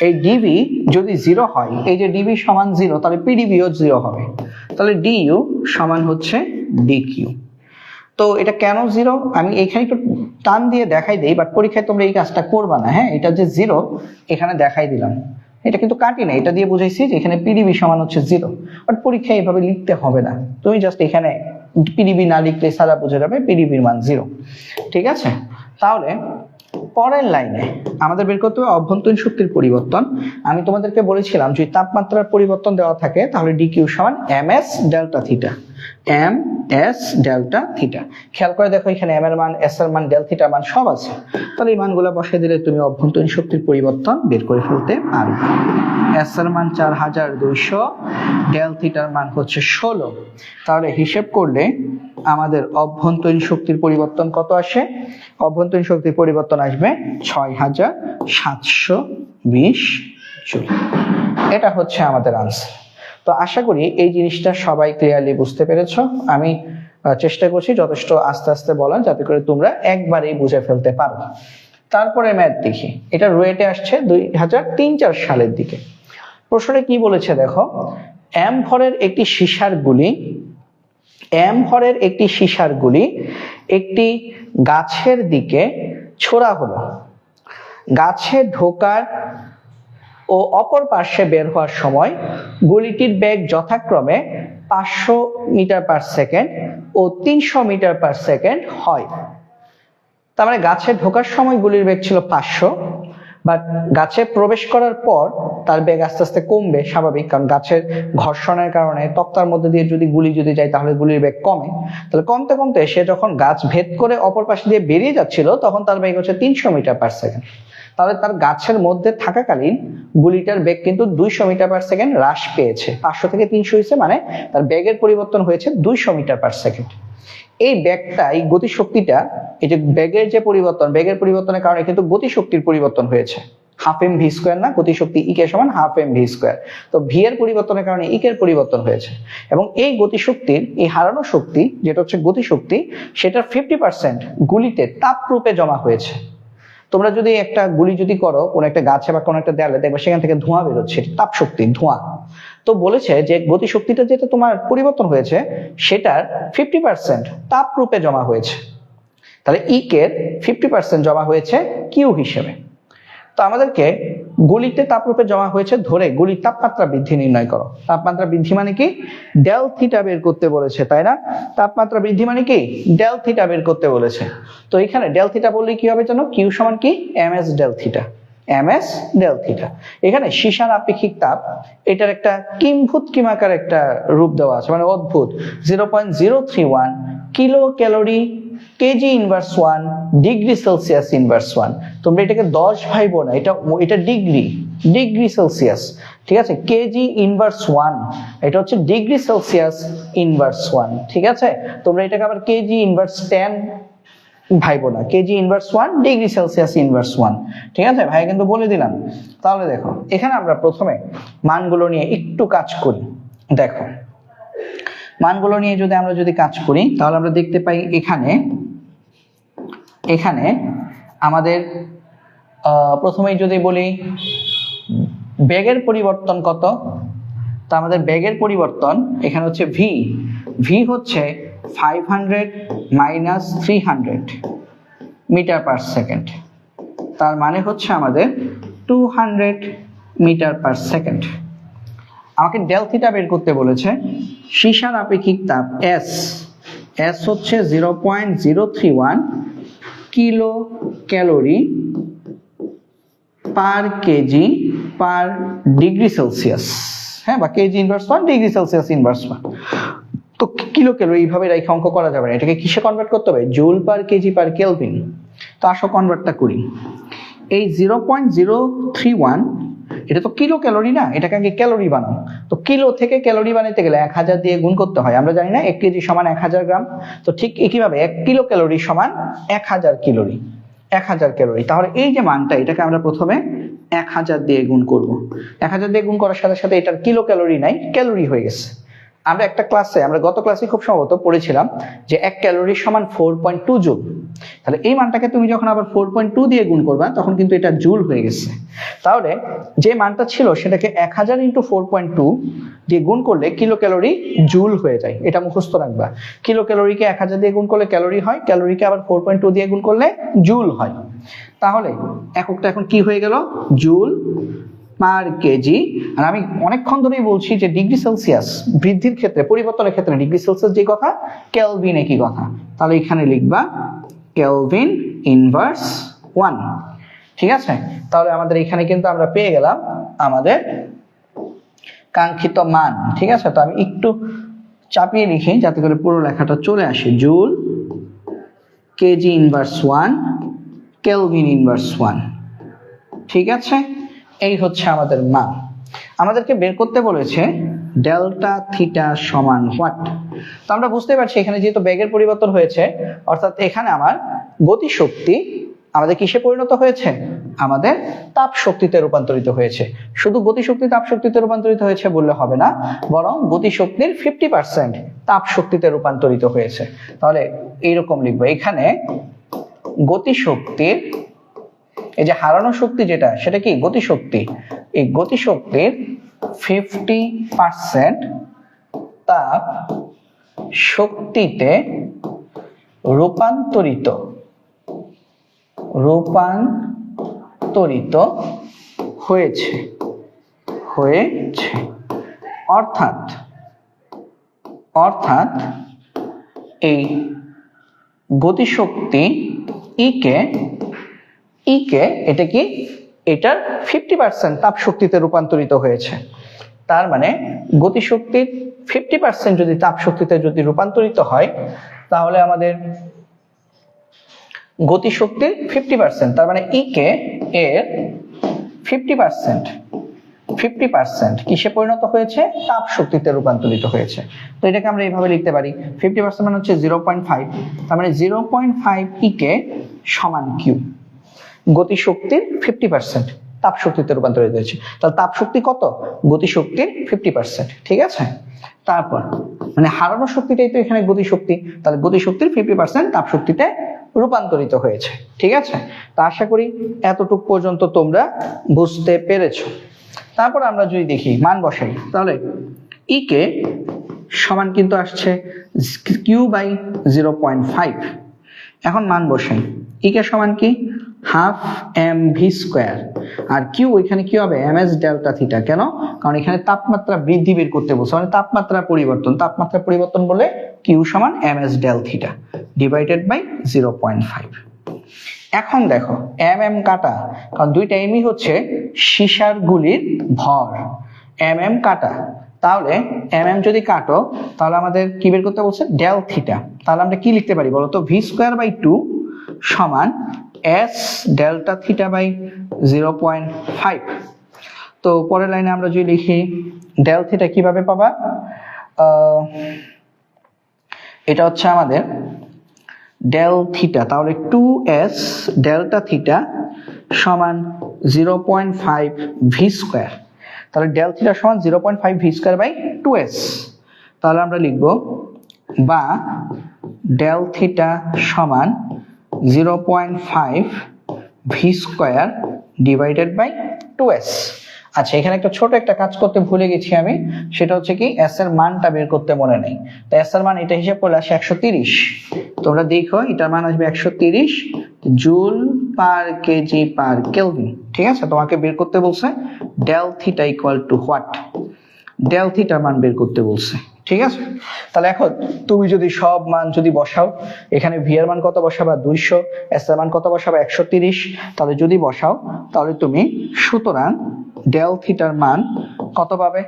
এই ডিভি যদি জিরো হয়, এই যে ডিভি সমান জিরো, তাহলে পিডিবিও জিরো হবে। তাহলে ডিইউ সমান হচ্ছে ডিকিউ। তো এটা কেন জিরো আমি এখানে একটু টান দিয়ে দেখাই দেই, বাট পরীক্ষায় তোমরা এই কাজটা করবা না, হ্যাঁ। এটা যে জিরো এখানে দেখাই দিলাম, এটা কিন্তু কাটি না, এটা দিয়ে বুঝাইছি যে এখানে পিডিবি সমান হচ্ছে জিরো। বাট পরীক্ষায় এইভাবে লিখতে হবে না, তুমি জাস্ট এখানে পিডিবি না লিখলে সারা বুঝে যাবে পিডিবির মান জিরো। ঠিক আছে? তাহলে পরের লাইনে আমাদের বের করতে হবে অভ্যন্তরীণ শক্তির পরিবর্তন। আমি তোমাদেরকে বলেছিলাম যদি তাপমাত্রার পরিবর্তন দেওয়া থাকে তাহলে ডিকিউ সমান MS delta theta. MS delta theta. খেয়াল করে দেখো এখানে এম এর মান, এস এর মান, ডেল থিটার মান সব আছে। তাহলে এই মানগুলো বসিয়ে দিলে তুমি অভ্যন্তরীণ শক্তির পরিবর্তন বের করে ফেলতে পারবে। এস এর মান 4200, ডেল থিটার মান হচ্ছে 16। তাহলে হিসেব করলে আমাদের অভ্যন্তরীণ শক্তির পরিবর্তন কত আসে? অভ্যন্তরীণ শক্তির পরিবর্তন আসবে 6720 জুল। এটা হচ্ছে আমাদের আনসার। তো আশা করি এই জিনিসটা সবাই ক্লিয়ারলি বুঝতে পেরেছো। আমি চেষ্টা করছি যথেষ্ট আস্তে আস্তে বলার, যাতে করে তোমরা একবারেই বুঝে ফেলতে পারো। তারপরে ম্যাথ দেখি, এটা রুয়েটে আসছে 2003-04 সালের দিকে। প্রশ্নে কি বলেছে দেখো, এম ভরের একটি সীসার গুলি একটি গাছের দিকে ছোড়া হলো। গাছে ঢোকার ও অপর পার্শ্বে বের হওয়ার সময় গুলিটির বেগ যথাক্রমে 500 মিটার পার সেকেন্ড ও 300 মিটার পার সেকেন্ড হয়। তার মানে গাছে ঢোকার সময় গুলির বেগ ছিল 500, বাট গাছে প্রবেশ করার পর তার বেগ আস্তে আস্তে কমবে, স্বাভাবিক, কারণ গাছের ঘর্ষণের কারণে তক্তার মধ্যে দিয়ে যদি গুলি যায় তাহলে গুলির বেগ কমে। তাহলে কমতে কমতে সে যখন গাছ ভেদ করে অপর পাশে দিয়ে বেরিয়ে যাচ্ছিল তখন তার বেগ হচ্ছে 300 মিটার পার সেকেন্ড। তাহলে তার গাছের মধ্যে থাকাকালীন গুলিটার বেগ কিন্তু 200 মিটার পার সেকেন্ড হ্রাস পেয়েছে। 500 থেকে 300 হয়েছে, মানে তার বেগের পরিবর্তন হয়েছে 200 মিটার পার সেকেন্ড। এই বেগটা, এই গতিশক্তিটা, এই যে বেগের যে পরিবর্তন, বেগের পরিবর্তনের কারণে কিন্তু গতিশক্তির পরিবর্তন হয়েছে। হাফ এম ভি স্কোয়ার না, গতিশক্তি ই কে সমান হাফ এম ভি স্কোয়ার। তো ভি এর পরিবর্তনের কারণে ই এর পরিবর্তন হয়েছে, এবং এই গতিশক্তির এই হারানো শক্তি যেটা হচ্ছে গতিশক্তি, সেটার 50% গুলিতে তাপ রূপে জমা হয়েছে। তোমরা যদি একটা গুলি যদি করো কোন একটা গাছে বা কোন একটা দেয়ালে, দেখবে সেখান থেকে ধোঁয়া বেরোচ্ছে, তাপ শক্তি, ধোঁয়া। তো বলেছে যে গতিশক্তিটা যেটা তোমার পরিবর্তন হয়েছে সেটার 50% তাপ রূপে জমা হয়েছে। তাহলে ই কে 50% জমা হয়েছে কিউ হিসেবে। তো আমাদেরকে গুলিতে তাপরূপে জমা হয়েছে ধরে গুলির তাপমাত্রা বৃদ্ধি নির্ণয় করো। তাপমাত্রা বৃদ্ধি মানে কি? ডেল থিটা বের করতে বলেছে, তাই না? তাপমাত্রা বৃদ্ধি মানে কি? ডেল থিটা বের করতে বলেছে। তো এখানে ডেল থিটা বললে কি হবে জানো? কিউ সমান কি? MS del theta. MS del theta. এখানে সীসার আপেক্ষিক তাপ, এটার একটা কিম্ভূত কিমাকার একটা রূপ দেওয়া আছে, মানে অদ্ভুত। 0.031 kilo calorie KG inverse 1 degree Celsius inverse 1। তোমরা এটাকে 10 ভাইবো না, এটা ডিগ্রি সেলসিয়াস, ঠিক আছে, কেজি ইনভার্স 1 এটা হচ্ছে ডিগ্রি সেলসিয়াস ইনভার্স 1। ঠিক আছে, তোমরা এটাকে আবার কেজি ইনভার্স 10 ভাইবো না, KG inverse 1 degree Celsius inverse 1। ঠিক আছে ভাই, কিন্তু বলে দিলাম। তাহলে দেখো এখানে আমরা প্রথমে মানগুলো নিয়ে একটু কাজ করি। দেখো মানগুলো নিয়ে আমরা যদি কাজ করি তাহলে আমরা দেখতে পাই এখানে আমাদের প্রথমেই যদি বলি বেগের পরিবর্তন কত, তো আমাদের বেগের পরিবর্তন এখানে হচ্ছে ভি হচ্ছে 500 মাইনাস 300 মিটার পার সেকেন্ড, তার মানে হচ্ছে আমাদের 200 মিটার পার সেকেন্ড। আমাকে ডেল থিটা বের করতে বলেছে। সীসার আপেক্ষিক তাপ এস হচ্ছে 0.031 কিলো ক্যালোরি পার কেজি পার ডিগ্রি সেলসিয়াস, হ্যাঁ, বা KG inverse 1 degree Celsius inverse 1। তো কিলো ক্যালোরি এইভাবে রেখে অঙ্ক করা যাবে না, এটাকে কিসে কনভার্ট করতে হবে? Joule per KG per kelvin. তো আসো কনভার্টটা করি। এই 0.031 এটা তো কিলো ক্যালোরি না, এটাকে আগে ক্যালোরি বানাও। তো কিলো থেকে ক্যালোরি বানাতে গেলে 1000 দিয়ে গুণ করতে হয়। আমরা জানি না 1 কেজি সমান 1000 গ্রাম। তো ঠিক একইভাবে 1 কিলো ক্যালোরি সমান 1000 ক্যালোরি। 1000 ক্যালোরি। তাহলে এই যে মানটা, এটাকে আমরা প্রথমে 1000 দিয়ে গুণ করব। 1000 দিয়ে গুণ করার সাথে সাথে এটার কিলো ক্যালোরি নাই, ক্যালোরি হয়ে গেছে। আমরা গত ক্লাসে খুব সম্ভবত পড়েছিলাম যে 1 ক্যালোরি সমান 4.2 জুল। তাহলে এই মানটাকে তুমি যখন আবার 4.2 দিয়ে গুণ করবা তখন কিন্তু এটা জুল হয়ে গেছে। তাহলে যে মানটা ছিল সেটাকে 1000 ইন্টু 4.2 দিয়ে গুণ করলে কিলো ক্যালোরি জুল হয়ে যায়। এটা মুখস্থ রাখবা। কিলো ক্যালোরিকে 1000 দিয়ে গুণ করলে ক্যালোরি হয়, ক্যালোরিকে আবার 4.2 দিয়ে গুণ করলে জুল হয়। তাহলে এককটা এখন কি হয়ে গেল? Joule per KG. আর আমি অনেকক্ষণ ধরেই বলছি যে ডিগ্রি সেলসিয়াস বৃদ্ধির ক্ষেত্রে, পরিবর্তনের ক্ষেত্রে ডিগ্রি সেলসিয়াস যে কথা, কেলভিন একই কথা। তাহলে এখানে লিখবা কেলভিন ইনভার্স 1। ঠিক আছে, তাহলে আমাদের এখানে কিন্তু আমরা পেয়ে গেলাম আমাদের কাঙ্ক্ষিত মান। ঠিক আছে, তো আমি একটু চাপিয়ে লিখি যাতে করে পুরো লেখাটা চলে আসে। Joule KG inverse 1 kelvin inverse 1। ঠিক আছে, এই হচ্ছে আমাদের মান। আমাদেরকে বের করতে বলেছে ডেল্টা থিটা সমান হোয়াট। তো আমরা বুঝতে পারছি এখানে যেহেতু বেগের পরিবর্তন হয়েছে, অর্থাৎ এখানে আমার গতিশক্তি আমাদের কিসে পরিণত হয়েছে? আমাদের তাপ শক্তিতে রূপান্তরিত হয়েছে। শুধু গতিশক্তি তাপ শক্তিতে রূপান্তরিত হয়েছে বললে হবে না, বরং গতিশক্তির 50% তাপ শক্তিতে রূপান্তরিত হয়েছে। তাহলে এইরকম লিখবো, এখানে গতিশক্তির এই যে হারানো শক্তি যেটা, সেটা কি গতিশক্তি। এই গতিশক্তির 50% তাপ শক্তিতে রূপান্তরিত হয়েছে। অর্থাৎ এই গতিশক্তি ইকে এটা কি, এটার 50% তাপ শক্তিতে রূপান্তরিত হয়েছে। তার মানে গতিশক্তির 50% যদি তাপ শক্তিতে যদি রূপান্তরিত হয়, তাহলে আমাদের গতিশক্তির 50%, তার মানে ইকে এর 50% কিসে পরিণত হয়েছে? তাপ শক্তিতে রূপান্তরিত হয়েছে। তো এটাকে আমরা এইভাবে লিখতে পারি, 50% মানে হচ্ছে 0.5, তার মানে 0.5 ইকে সমান কিউ। গতিশক্তির 50% তাপ শক্তিতে রূপান্তরিত হয়েছে। তাহলে তাপ শক্তি কত? গতিশক্তির 50%। ঠিক আছে, তারপর মানে হারানো শক্তিটাই তো এখানে গতিশক্তি, তাহলে গতিশক্তির 50% তাপ শক্তিতে রূপান্তরিত হয়েছে। ঠিক আছে, তা আশা করি এতটুকু পর্যন্ত তোমরা বুঝতে পেরেছো। তারপর আমরা যদি দেখি মান বসাই, তাহলে ইকে সমান কিন্তু আসছে কিউ বাই 0.5। এখন মান বসাই, ইকে সমান কি? হাফ এম ভি স্কোয়ার, আর কিউ এখানে কি হবে? M S delta theta. কেন? কারণ এখানে তাপমাত্রা বৃদ্ধি বের করতে বলছে, মানে তাপমাত্রা পরিবর্তন বলে কিউ সমান M S del theta divided by 0.5। এখন দেখো এম কাটা, কারণ দুইটা এমই হচ্ছে সীসার গুলির ভর। এম কাটা, তাহলে এম যদি কাটো তাহলে আমাদের কি বের করতে বলছে? Del theta. তাহলে আমরা কি লিখতে পারি বলতো? ভি স্কোয়ার বাই 2 সমান এস ডেল্টা থিটা বাই 0.5। তো পরের লাইনে আমরা যদি লিখি ডেল থিটা কিভাবে পাবা, এটা হচ্ছে আমাদের ডেল থিটা, তাহলে 2s ডেল্টা থিটা সমান 0.5 ভি স্কোয়ার। তাহলে ডেল থিটা সমান 0.5 ভি স্কোয়ার বাই 2s। তাহলে আমরা লিখব বা ডেল থিটা সমান 0.5 V square divided by 2s। আচ্ছা, এখানে একটা ছোট একটা কাজ করতে ভুলে গেছি আমি, সেটা হচ্ছে কি s এর মানটা বের করতে মনে নেই। তো s এর মান এটা হিসাব করলে আসে 130। তোমরা দেখো এটার মান আসবে 130 joule per KG per kelvin. ঠিক আছে, তোমাকে বের করতে বলছে del theta equal to what, del থিটার মান বের করতে বলছে। ঠিক আছে, তাহলে এখন তুমি যদি সব মান যদি বসাও, এখানে ভি এর মান কত বসাবা 200, এস এর মান কত বসাবা 130, তাহলে যদি বসাও তাহলে তুমি সুতরাং ডেল থিটার মান কত পাবে,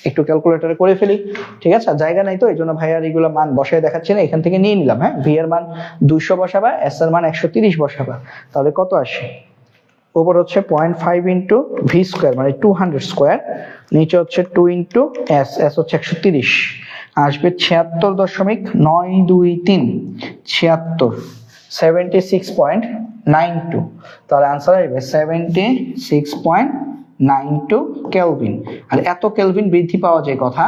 একটু ক্যালকুলেটরে করে ফেলি। ঠিক আছে, জায়গা নাই তো এই জন্য ভাই আর এগুলো মান বসায় দেখাচ্ছি না, এখান থেকে নিয়ে নিলাম। হ্যাঁ, ভি এর মান 200 বসাবা, এস এর মান 130 বসাবা, তাহলে কত আসে, উপর হচ্ছে 0.5 ইন্টু ভি স্কোয়ার মানে 200 স্কোয়ার, নিচে হচ্ছে 2 ইন্টু এস, এস হচ্ছে 130, আসবে 76.923, 76.92। তাহলে আনসার আসবে 76.92 কেলভিন। আর এত কেলভিন বৃদ্ধি পাওয়া যায় কথা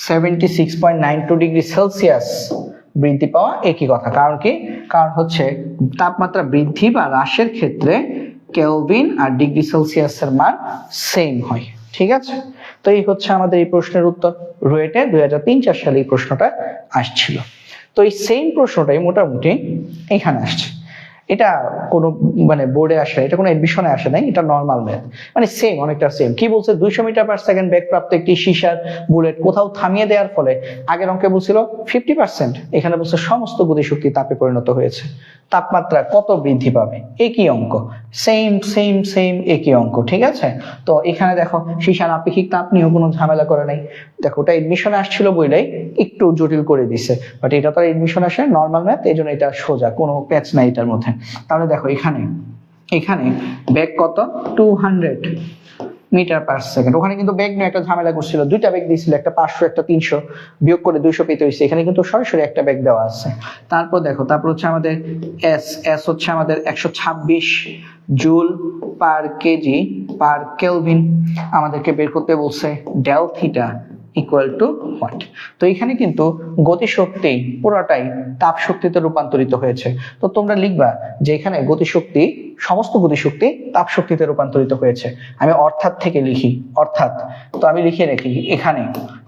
76.92 ডিগ্রি সেলসিয়াস বৃদ্ধি পাওয়া একই কথা। কারণ কি, কারণ হচ্ছে তাপমাত্রা বৃদ্ধি বা হ্রাসের ক্ষেত্রে কেলভিন আর ডিগ্রি সেলসিয়াসের মান সেম হয়। ঠিক আছে, তো এই হচ্ছে আমাদের এই প্রশ্নের উত্তর। রুয়েটে 2003-04 সালে এই প্রশ্নটা আসছিল। তো এই সেম প্রশ্নটাই মোটামুটি এখানে আসছে। এটা কোনো মানে বোর্ডে আসে, এটা কোনো এডমিশনে আসে নাই, এটা নর্মাল ম্যাথ, মানে সেম, অনেকটা সেম। কি বলছে, 200 মিটার পার সেকেন্ড বেগপ্রাপ্ত একটি সীসার বুলেট কোথাও থামিয়ে দেওয়ার ফলে, আগের অঙ্কে বলছিল 50%, এখানে বলছে সমস্ত গতিশক্তি তাপে পরিণত হয়েছে, তাপমাত্রা কত বৃদ্ধি পাবে, একই অঙ্ক, সেম সেম সেম একই অঙ্ক। ঠিক আছে, তো এখানে দেখো সীসার আপেক্ষিক তাপ নিয়েও কোনো ঝামেলা করে নাই। দেখো ওটা এডমিশনে আসছিল বইলাই একটু জটিল করে দিছে, বাট এটা তো এডমিশন আসে নর্মাল ম্যাথ, এই জন্য এটা সোজা, কোনো প্যাচ নাই এটার মধ্যে। তাহলে দেখো এখানে বেগ কত 200 মিটার পার সেকেন্ড, ওখানে কিন্তু বেগ নিয়ে একটা ঝামেলা করছিল, দুইটা বেগ দিয়েছিল, একটা 500 একটা 300, বিয়োগ করে 200 পেতে হয়েছে, এখানে কিন্তু সরাসরি একটা বেগ দেওয়া আছে। তারপর দেখো, তারপর হচ্ছে আমাদের এস হচ্ছে আমাদের 126 joule per KG per kelvin, আমাদেরকে বের করতে বলছে del theta equal to what. তো এখানে কিন্তু গতিশক্তি পুরোটাই তাপ শক্তিতে রূপান্তরিত হয়েছে। তো তোমরা লিখবা যে এখানে গতিশক্তি, সমস্ত গতিশক্তি তাপ শক্তিতে রূপান্তরিত হয়েছে। আমি অর্থাৎ থেকে লিখি, অর্থাৎ, তো আমি লিখে রাখি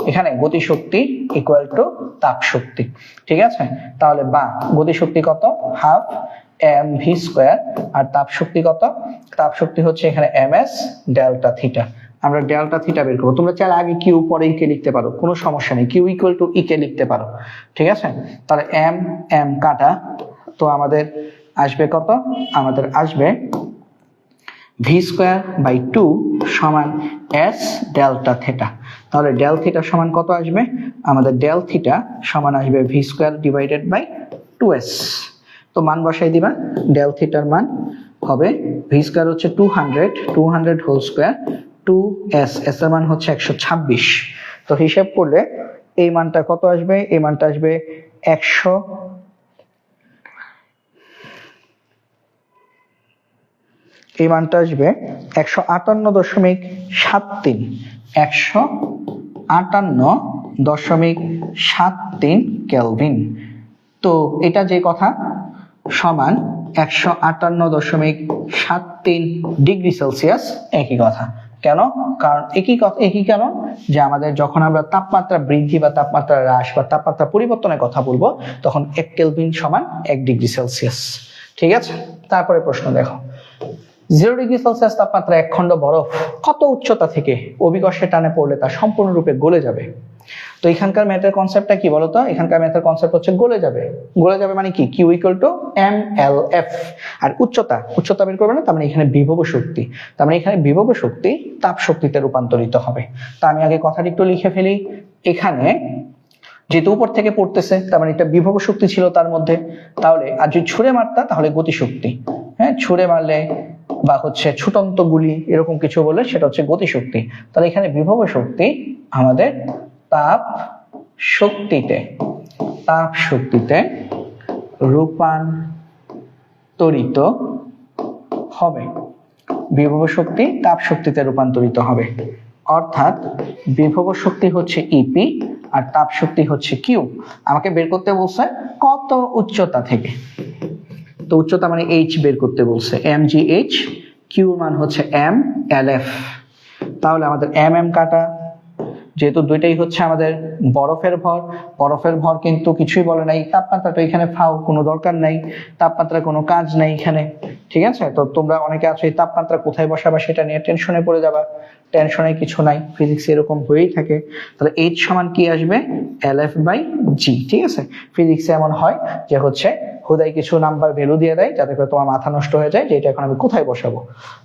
এখানে গতিশক্তি ইকুয়াল টু তাপ শক্তি। ঠিক আছে, তাহলে বা গতিশক্তি কত, হাফ এম ভি স্কোয়ার, আর তাপ শক্তি কত, তাপ শক্তি হচ্ছে এখানে এম এস ডেল্টা থিটা। আমরা ডেল্টা থিটা বের করবো, তোমরা চাইলে আগে কিউ পরে ই কে লিখতে পারো, কোনো সমস্যা নেই, কিউ ইকুয়াল টু ই কে লিখতে পারো। ঠিক আছে, তাহলে এম এম কাটা, তো আমাদের আসবে কত, আমাদের আসবে ভি স্কোয়ার বাই 2 সমান এস ডেল্টা থিটা। তাহলে ডেল থিটা সমান কত আসবে, আমাদের ডেল থিটা সমান আসবে V square divided by 2s। তো মান বসাই দিবা, ডেল থিটার মান হবে ভি স্কোয়ার হচ্ছে 200 হোল স্কোয়ার 2s, এস এর মান হচ্ছে 126। তো হিসাব করলে এই মানটা কত আসবে, এই মানটা আসবে 158.73, 158.73 কেলভিন। তো এটা যে কথা সমান 158.73 ডিগ্রি সেলসিয়াস একই কথা। কেন, কারণ একই কারণ যে আমাদের যখন আমরা তাপমাত্রা বৃদ্ধি বা তাপমাত্রা হ্রাস বা তাপমাত্রা পরিবর্তনের কথা বলবো, তখন 1 কেলভিন সমান 1 ডিগ্রি সেলসিয়াস। ঠিক আছে, তারপরে প্রশ্ন দেখো, 0 ডিগ্রি সেলসিয়াস তাপমাত্রা এক খণ্ড বরফ কত উচ্চতা থেকে অভিকর্ষে টানে পড়লে তা সম্পূর্ণরূপে গলে যাবে। তো এখানকার ম্যাথের কনসেপ্টটা কি বলতো, এখানকার ম্যাথের কনসেপ্ট হচ্ছে গলে যাবে মানে কি, Q equal to M L F, আর উচ্চতা বের করবে না, তার মানে এখানে বিভব শক্তি, তার মানে এখানে বিভব শক্তি তাপ শক্তিতে রূপান্তরিত হবে। তা আমি আগে কথাটি একটু লিখে ফেলি, এখানে যেহেতু উপর থেকে পড়তেছে তার মানে এটা বিভব শক্তি ছিল তার মধ্যে, তাহলে আর যদি ছুঁড়ে মারতা তাহলে গতিশক্তি, হ্যাঁ ছুঁড়ে মারলে বা হচ্ছে ছুটন্ত গুলি এরকম কিছু বলে সেটা হচ্ছে গতিশক্তি। তাহলে এখানে বিভব শক্তি আমাদের তাপ শক্তিতে রূপান্তরিত হবে। বিভব শক্তি তাপ শক্তিতে রূপান্তরিত হবে, অর্থাৎ বিভব শক্তি হচ্ছে ইপি আর তাপ শক্তি হচ্ছে কিউ। আমাকে বের করতে বলছে কত উচ্চতা থেকে, তো উচ্চতা মানে এইচ বের করতে বলছে, mgh, কিউ মান হচ্ছে m lf। তাহলে আমাদের mm কাটা, যেহেতু দুইটাই হচ্ছে আমাদের বরফের ভর কিন্তু কিছুই বলে নাই, তাপমাত্রাটা এখানে ফাও, কোনো দরকার নাই, তাপমাত্রা কোনো কাজ নাই এখানে, ঠিক আছে। তো তোমরা অনেকে আছো এই তাপমাত্রা কোথায় বসাবা সেটা নিয়ে টেনশনে পড়ে যাবা, টেনশনে কিছু নাই, ফিজিক্স এরকম হয়েই থাকে। তাহলে এইচ সমান কি আসবে, LF/G, ঠিক আছে। ফিজিক্সে এমন হয় যে হচ্ছে হুদাই কিছু নাম্বার ভ্যালু দিয়ে দেয় যাতে করে তোমার মাথা নষ্ট হয়ে যায় যে এটা এখন আমি কোথায় বসাবো,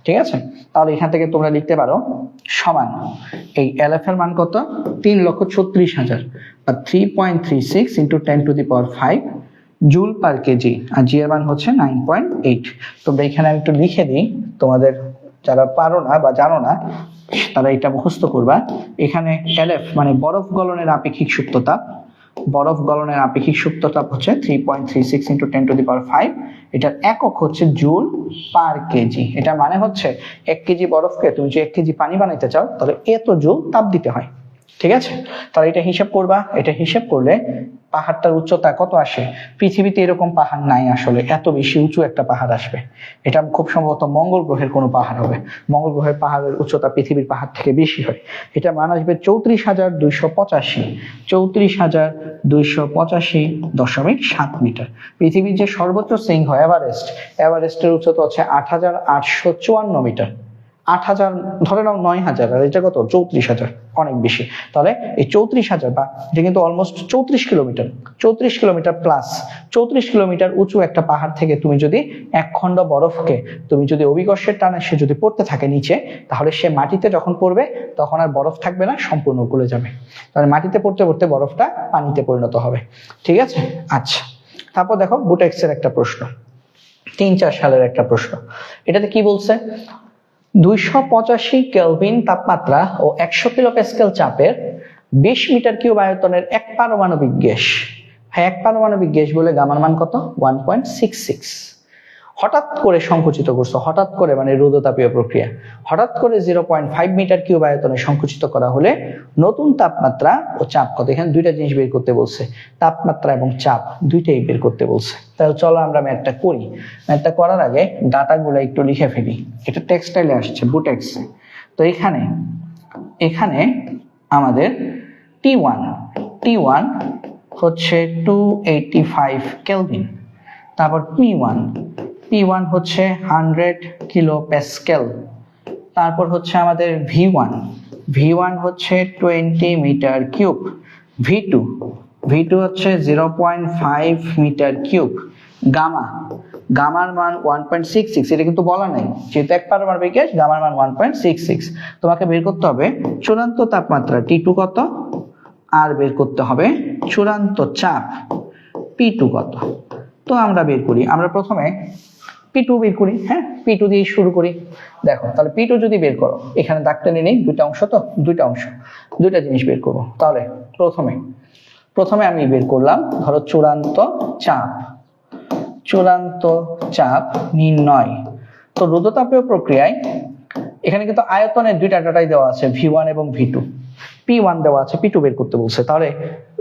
ঠিক আছে। তাহলে এখান থেকে তোমরা লিখতে পারো সমান এই LF এর মান কত, 3,36,000 বা 3.36 × 10⁵ জুল পার কেজি, আর জি এর মান হচ্ছে 9.8। তোমরা এখানে আমি একটু লিখে দিই, তোমাদের যারা পারো না বা জানো না তারা এটা মুখস্থ করবা। এখানে LF মানে বরফ গলনের আপেক্ষিক সুপ্ততাপ, হচ্ছে 3.36 × 10⁵। এটার একক হচ্ছে জুল পার কেজি। এটা মানে হচ্ছে 1 কেজি বরফকে তুমি যে 1 কেজি পানি বানাইতে চাও তাহলে এত জুল তাপ দিতে হয়, ঠিক আছে। তাহলে এটা হিসাব করবা, এটা হিসাব করলে পাহাড়টার উচ্চতা কত আসে। পৃথিবীতে এরকম পাহাড় নাই আসলে, এত বেশি উঁচু একটা পাহাড় আসবে। এটা খুব সম্ভবত মঙ্গল গ্রহের কোনো পাহাড় হবে, মঙ্গল গ্রহের পাহাড়ের উচ্চতা পৃথিবীর পাহাড় থেকে বেশি হয়। এটা মান আসবে 34,285.7 মিটার। পৃথিবীর যে সর্বোচ্চ শৃঙ্গ এভারেস্টের উচ্চতা হচ্ছে 8,854 মিটার। 8,000 ধরে নাও 9,000, আর এটা কত 34,000, অনেক বেশি। তাহলে এই 34,000 বা এটা কিন্তু অলমোস্ট 34 কিলোমিটার প্লাস, 34 কিলোমিটার উঁচু একটা পাহাড় থেকে তুমি যদি এক খণ্ড বরফকে তুমি যদি অভিকর্ষের টানে সে যদি পড়তে থাকে নিচে, তাহলে সে মাটিতে যখন পড়বে তখন আর বরফ থাকবে না, সম্পূর্ণ গলে যাবে। তাহলে মাটিতে পড়তে পড়তে বরফটা পানিতে পরিণত হবে, ঠিক আছে। আচ্ছা, তারপর দেখো বুটেক্স এর একটা প্রশ্ন, 3-4 সালের একটা প্রশ্ন। এটাতে কি বলছে, 285 কেলভিন তাপমাত্রা ও 100 কিলোপ্যাসকেল চাপের 20 মিটার কিউব আয়তনের এক পারমাণবিক গ্যাস, এক পারমাণবিক গ্যাস বলে গামার মান কত 1.66, হঠাৎ করে সংকুচিত করছো, হঠাৎ করে মানে রোধতাপীয় প্রক্রিয়া, হঠাৎ করে 0.5 মিটার কিউব আয়তনে সংকুচিত করা হলে নতুন তাপমাত্রা ও চাপ কত। এখানে দুইটা জিনিস বের করতে বলছে, তাপমাত্রা এবং চাপ দুইটাই বের করতে বলছে। তাহলে চলো আমরা ম্যাথটা করি। ম্যাথটা করার আগে ডাটাগুলো একটু লিখে ফেলি। এটা টেক্সটাইলে আসছে, বুটেক্সে। তো এখানে আমাদের T1 হচ্ছে 285 কেলভিন, তারপর P1 হচ্ছে 100 কিলো প্যাসকেল, তারপর হচ্ছে আমাদের V1 হচ্ছে 20 মিটার কিউব, V2 হচ্ছে 0.5 মিটার কিউব, গামার মান 1.66, এটা কিন্তু বলা নাই যেহেতু এক পারমাণবিক গ্যাস, গামার মান 1.66। তোমাকে বের করতে হবে চূড়ান্ত তাপমাত্রা T2 কত, আর বের করতে হবে চূড়ান্ত চাপ P2 কত। তো আমরা বের করি, আমরা প্রথমে P2 বের করি, হ্যাঁ P2 দিয়ে শুরু করি। দেখো তাহলে P2 যদি বের করো, এখানে দাগ টেনে নেই, দুইটা জিনিস বের করবো। তাহলে প্রথমে আমি বের করলাম ধরো চূড়ান্ত চাপ নির্ণয়। তো রোধতাপীয় প্রক্রিয়ায় এখানে কিন্তু আয়তনের দুইটা ডাটাই দেওয়া আছে, V1 এবং V2, P1 দেওয়া আছে, P2 বের করতে বলছে। তাহলে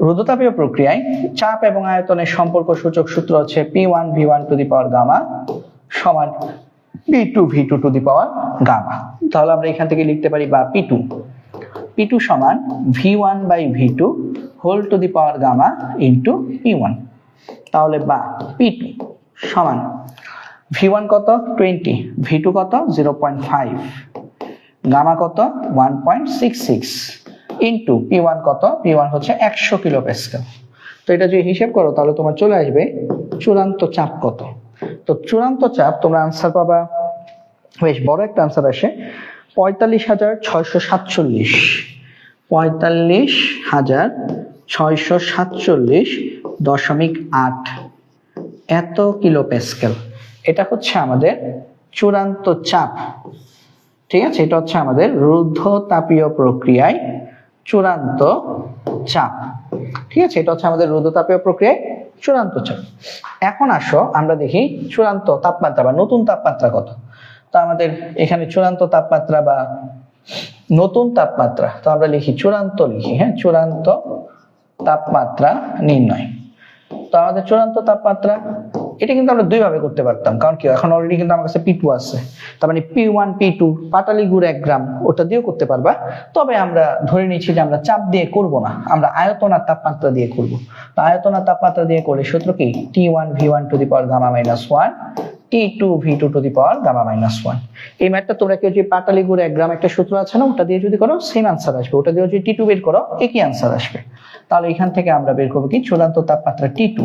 রোধতাপীয় প্রক্রিয়ায় চাপ এবং আয়তনের সম্পর্ক সূচক সূত্র হচ্ছে P1 V1 to the power gamma সমান P2 V2 to the power gamma. তাহলে আমরা এখান থেকে লিখতে পারি বা P2 সমান V1/V2 whole to the power gamma into P1। তাহলে বা P2 সমান V1 কত 20, V2 কত 0.5, গামা কত 1.66 ইন্টু P1 কত, P1 হচ্ছে 100 কিলো প্যাসকেল। তো এটা যদি হিসেব করো তাহলে তোমার চলে আসবে চূড়ান্ত চাপ কত। তো চূড়ান্ত চাপ তোমরা আনসার পাবা, বেশ বড় একটা আনসার আসে 45,647.8 এত কিলো প্যাসকেল। এটা হচ্ছে আমাদের চূড়ান্ত চাপ, ঠিক আছে, এটা হচ্ছে আমাদের রুদ্ধতাপীয় প্রক্রিয়ায় চূড়ান্ত চাপ। ঠিক আছে, এটা হচ্ছে আমাদের রুদ্ধতাপীয় প্রক্রিয়ায় চূড়ান্ত চাপ। এখন আসো আমরা দেখি চূড়ান্ত তাপমাত্রা বা নতুন তাপমাত্রা কত। তো আমাদের এখানে চূড়ান্ত তাপমাত্রা বা নতুন তাপমাত্রা, তো আমরা লিখি চূড়ান্ত, লিখি হ্যাঁ, চূড়ান্ত তাপমাত্রা নির্ণয়। তো আমাদের চূড়ান্ত তাপমাত্রা এটা কিন্তু আমরা দুই ভাবে করতে পারতাম, কারণ কি এখন অলরেডি কিন্তু আমার কাছে P2 আছে, তার মানে P1 P2 পাটালি গুড় 1 গ্রাম ওটা দিয়েও করতে পারবা। তবে আমরা ধরে নিচ্ছি যে আমরা চাপ দিয়ে করব না, আমরা আয়তন আর তাপমাত্রা দিয়ে করব। তো আয়তন আর তাপমাত্রা দিয়ে করলে সূত্র কি T1 V1 to the power gamma minus 1 T2 V2 to the power gamma minus 1। এই ম্যাথটা তোমরা কেউ যদি পাটালি গুড় 1 গ্রাম একটা সূত্র আছে না, ওটা দিয়ে যদি করো সেম আনসার আসবে, ওটা দিয়ে যদি T2 বের করো একই আনসার আসবে। তাহলে এখান থেকে আমরা বের করবো কি চূড়ান্ত তাপমাত্রা T2।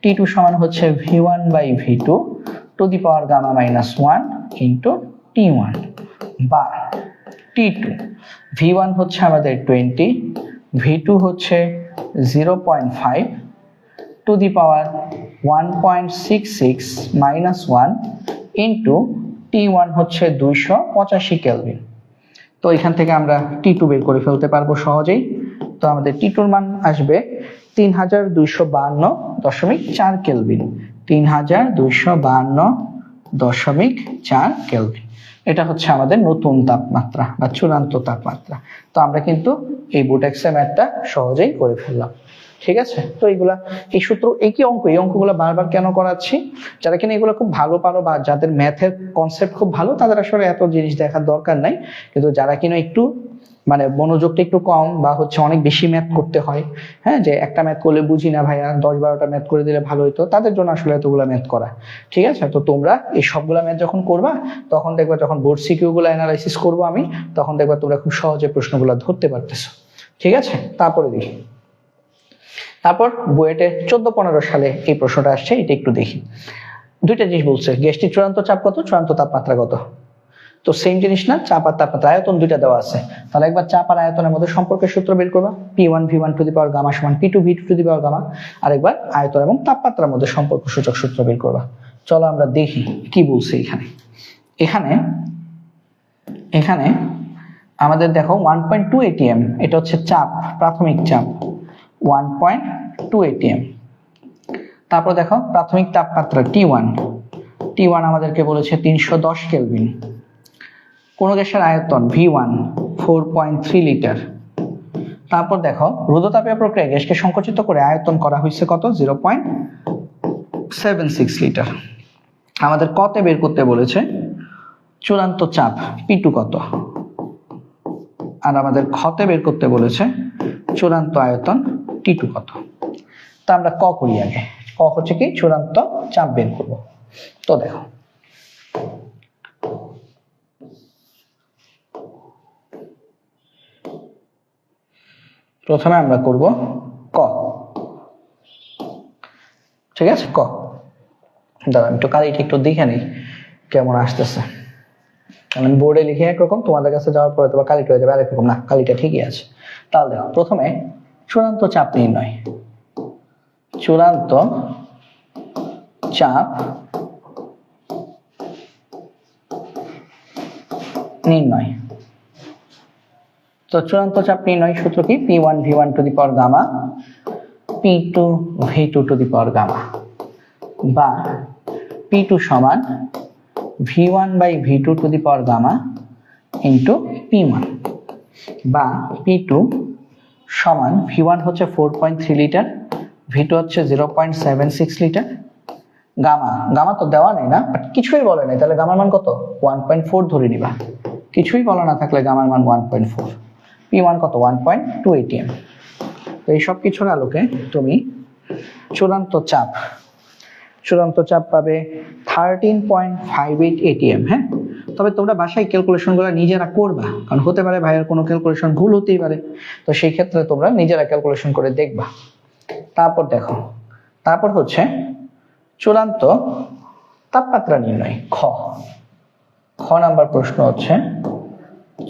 T2 সমান হচ্ছে V1 by V2 to the power gamma minus 1 into T1 বা T2। V1 হচ্ছে আমাদের 20, V2 হচ্ছে 0.5 two the power 1.66 minus 1 into T1 হচ্ছে 285 কেলভিন। তো এখান থেকে আমরা T2 বের করে ফেলতে পারবো সহজেই। তো আমাদের T2 মান আসবে 3252.4 কেলভিন, 3252.4 কেলভিন। এটা হচ্ছে আমাদের নতুন তাপমাত্রা বা চূড়ান্ত তাপমাত্রা। তো আমরা কিন্তু এই বুটেক্সের ম্যাথটা সহজেই করে ফেললাম। ঠিক আছে, তো এইগুলা এই সূত্র একই অঙ্ক, এই অঙ্কগুলো বারবার কেন করাচ্ছি, যারা কিনা এগুলো খুব ভালো পারো বা যাদের ম্যাথের কনসেপ্ট খুব ভালো তাদের আসলে এত জিনিস দেখার দরকার নাই। কিন্তু যারা কিনা একটু মানে মনোযোগটা একটু কম বা হচ্ছে অনেক বেশি ম্যাথ করতে হয়, হ্যাঁ, যে একটা ম্যাথ করলে বুঝি না ভাইয়া 10-12টা ম্যাথ করে দিলে ভালো হতো, তাদের জন্য আসলে এতগুলো ম্যাথ করা। ঠিক আছে, তো তোমরা এই সবগুলা ম্যাথ যখন করবা তখন দেখবা যখন বোর্ড সিকিউ গুলো অ্যানালাইসিস করবো আমি, তখন দেখবা তোমরা খুব সহজে প্রশ্নগুলো ধরতে পারতেছো। ঠিক আছে, তারপরে দেখি, তারপর বুয়েটে 14-15 সালে এই প্রশ্নটা আসছে, এটা একটু দেখি। দুইটা জিনিস বলছে, গ্যাসটির চূড়ান্ত চাপ কত, চূড়ান্ত তাপমাত্রা কত। তো সেম জিনিস না, চাপ আর তাপমাত্রা, আয়তন দুইটা দেওয়া আছে। তাহলে একবার চাপ আর আয়তনের মধ্যে সম্পর্কের সূত্র বের করবা, P1 V1 to the power gamma সমান P2 V2 to the power gamma. আর একবার আয়তন এবং তাপমাত্রার মধ্যে সম্পর্ক সূচক সূত্র বের করবা। চলো আমরা দেখি কি বলছে এখানে। এখানে আমাদের দেখো 1.2 atm, এটা হচ্ছে চাপ, প্রাথমিক চাপ 1.2 atm। তারপর দেখো প্রাথমিক তাপমাত্রা T1 আমাদেরকে বলেছে 310 কেলভিন। কোন গ্যাসের আয়তন V1 4.3 লিটার। তারপর দেখো রুদ্ধতাপীয় প্রক্রিয়ায় গ্যাসকে সংকুচিত করে আয়তন করা হয়েছে কত, 0.76 লিটার। আমাদের কতে বের করতে বলেছে চূড়ান্ত চাপ P2 কত, আর আমাদের ক্ষতে বের করতে বলেছে চূড়ান্ত আয়তন T2 কত। তা আমরা ক করি আগে। ক হচ্ছে কি চূড়ান্ত চাপ বের করব। তো দেখো প্রথমে আমরা করব ক। ঠিক আছে, ক দাঁড়া একটু কালিটা একটু দেখে নিই কেমন আসতেছে। আমি বোর্ডে লিখে একরকম, তোমাদের কাছে যাওয়ার পরে তোমার কালিটা হয়ে যাবে আরেক রকম। না, কালিটা ঠিকই আছে। তাহলে দেখো প্রথমে চূড়ান্ত চাপ নির্ণয়, চূড়ান্ত চাপ নির্ণয়। তো চূড়ান্ত চাপ নির্ণয় সূত্র কি, P1 V1 to the power gamma P2 V2 to the power gamma, বা P2 সমান V1 by V2 to the power gamma into P1, বা P2 সমান V1 হচ্ছে 4.3 লিটার, V2 হচ্ছে 0.76 লিটার। গামা তো দেওয়া নেই না, বাট কিছুই বলে নাই, তাহলে গামার মান কত 1.4 ধরে নিবা। কিছুই বলা না থাকলে গামার মান 1.4, P1 কত 1.2 atm। তো এই সব কিছুর আলোকে তুমি চূড়ান্ত চাপ পাবে 13.58 atm। হ্যাঁ, তবে তোমরা বাসায় ক্যালকুলেশনগুলো নিজেরা করবা, কারণ হতে পারে ভাইয়ের কোনো ক্যালকুলেশন ভুল হতেই পারে। তো সেই ক্ষেত্রে তোমরা নিজেরা ক্যালকুলেশন করে দেখবা। তারপর দেখো, তারপর হচ্ছে চূড়ান্ত তাপমাত্রা নির্ণয়, খ নাম্বার প্রশ্ন হচ্ছে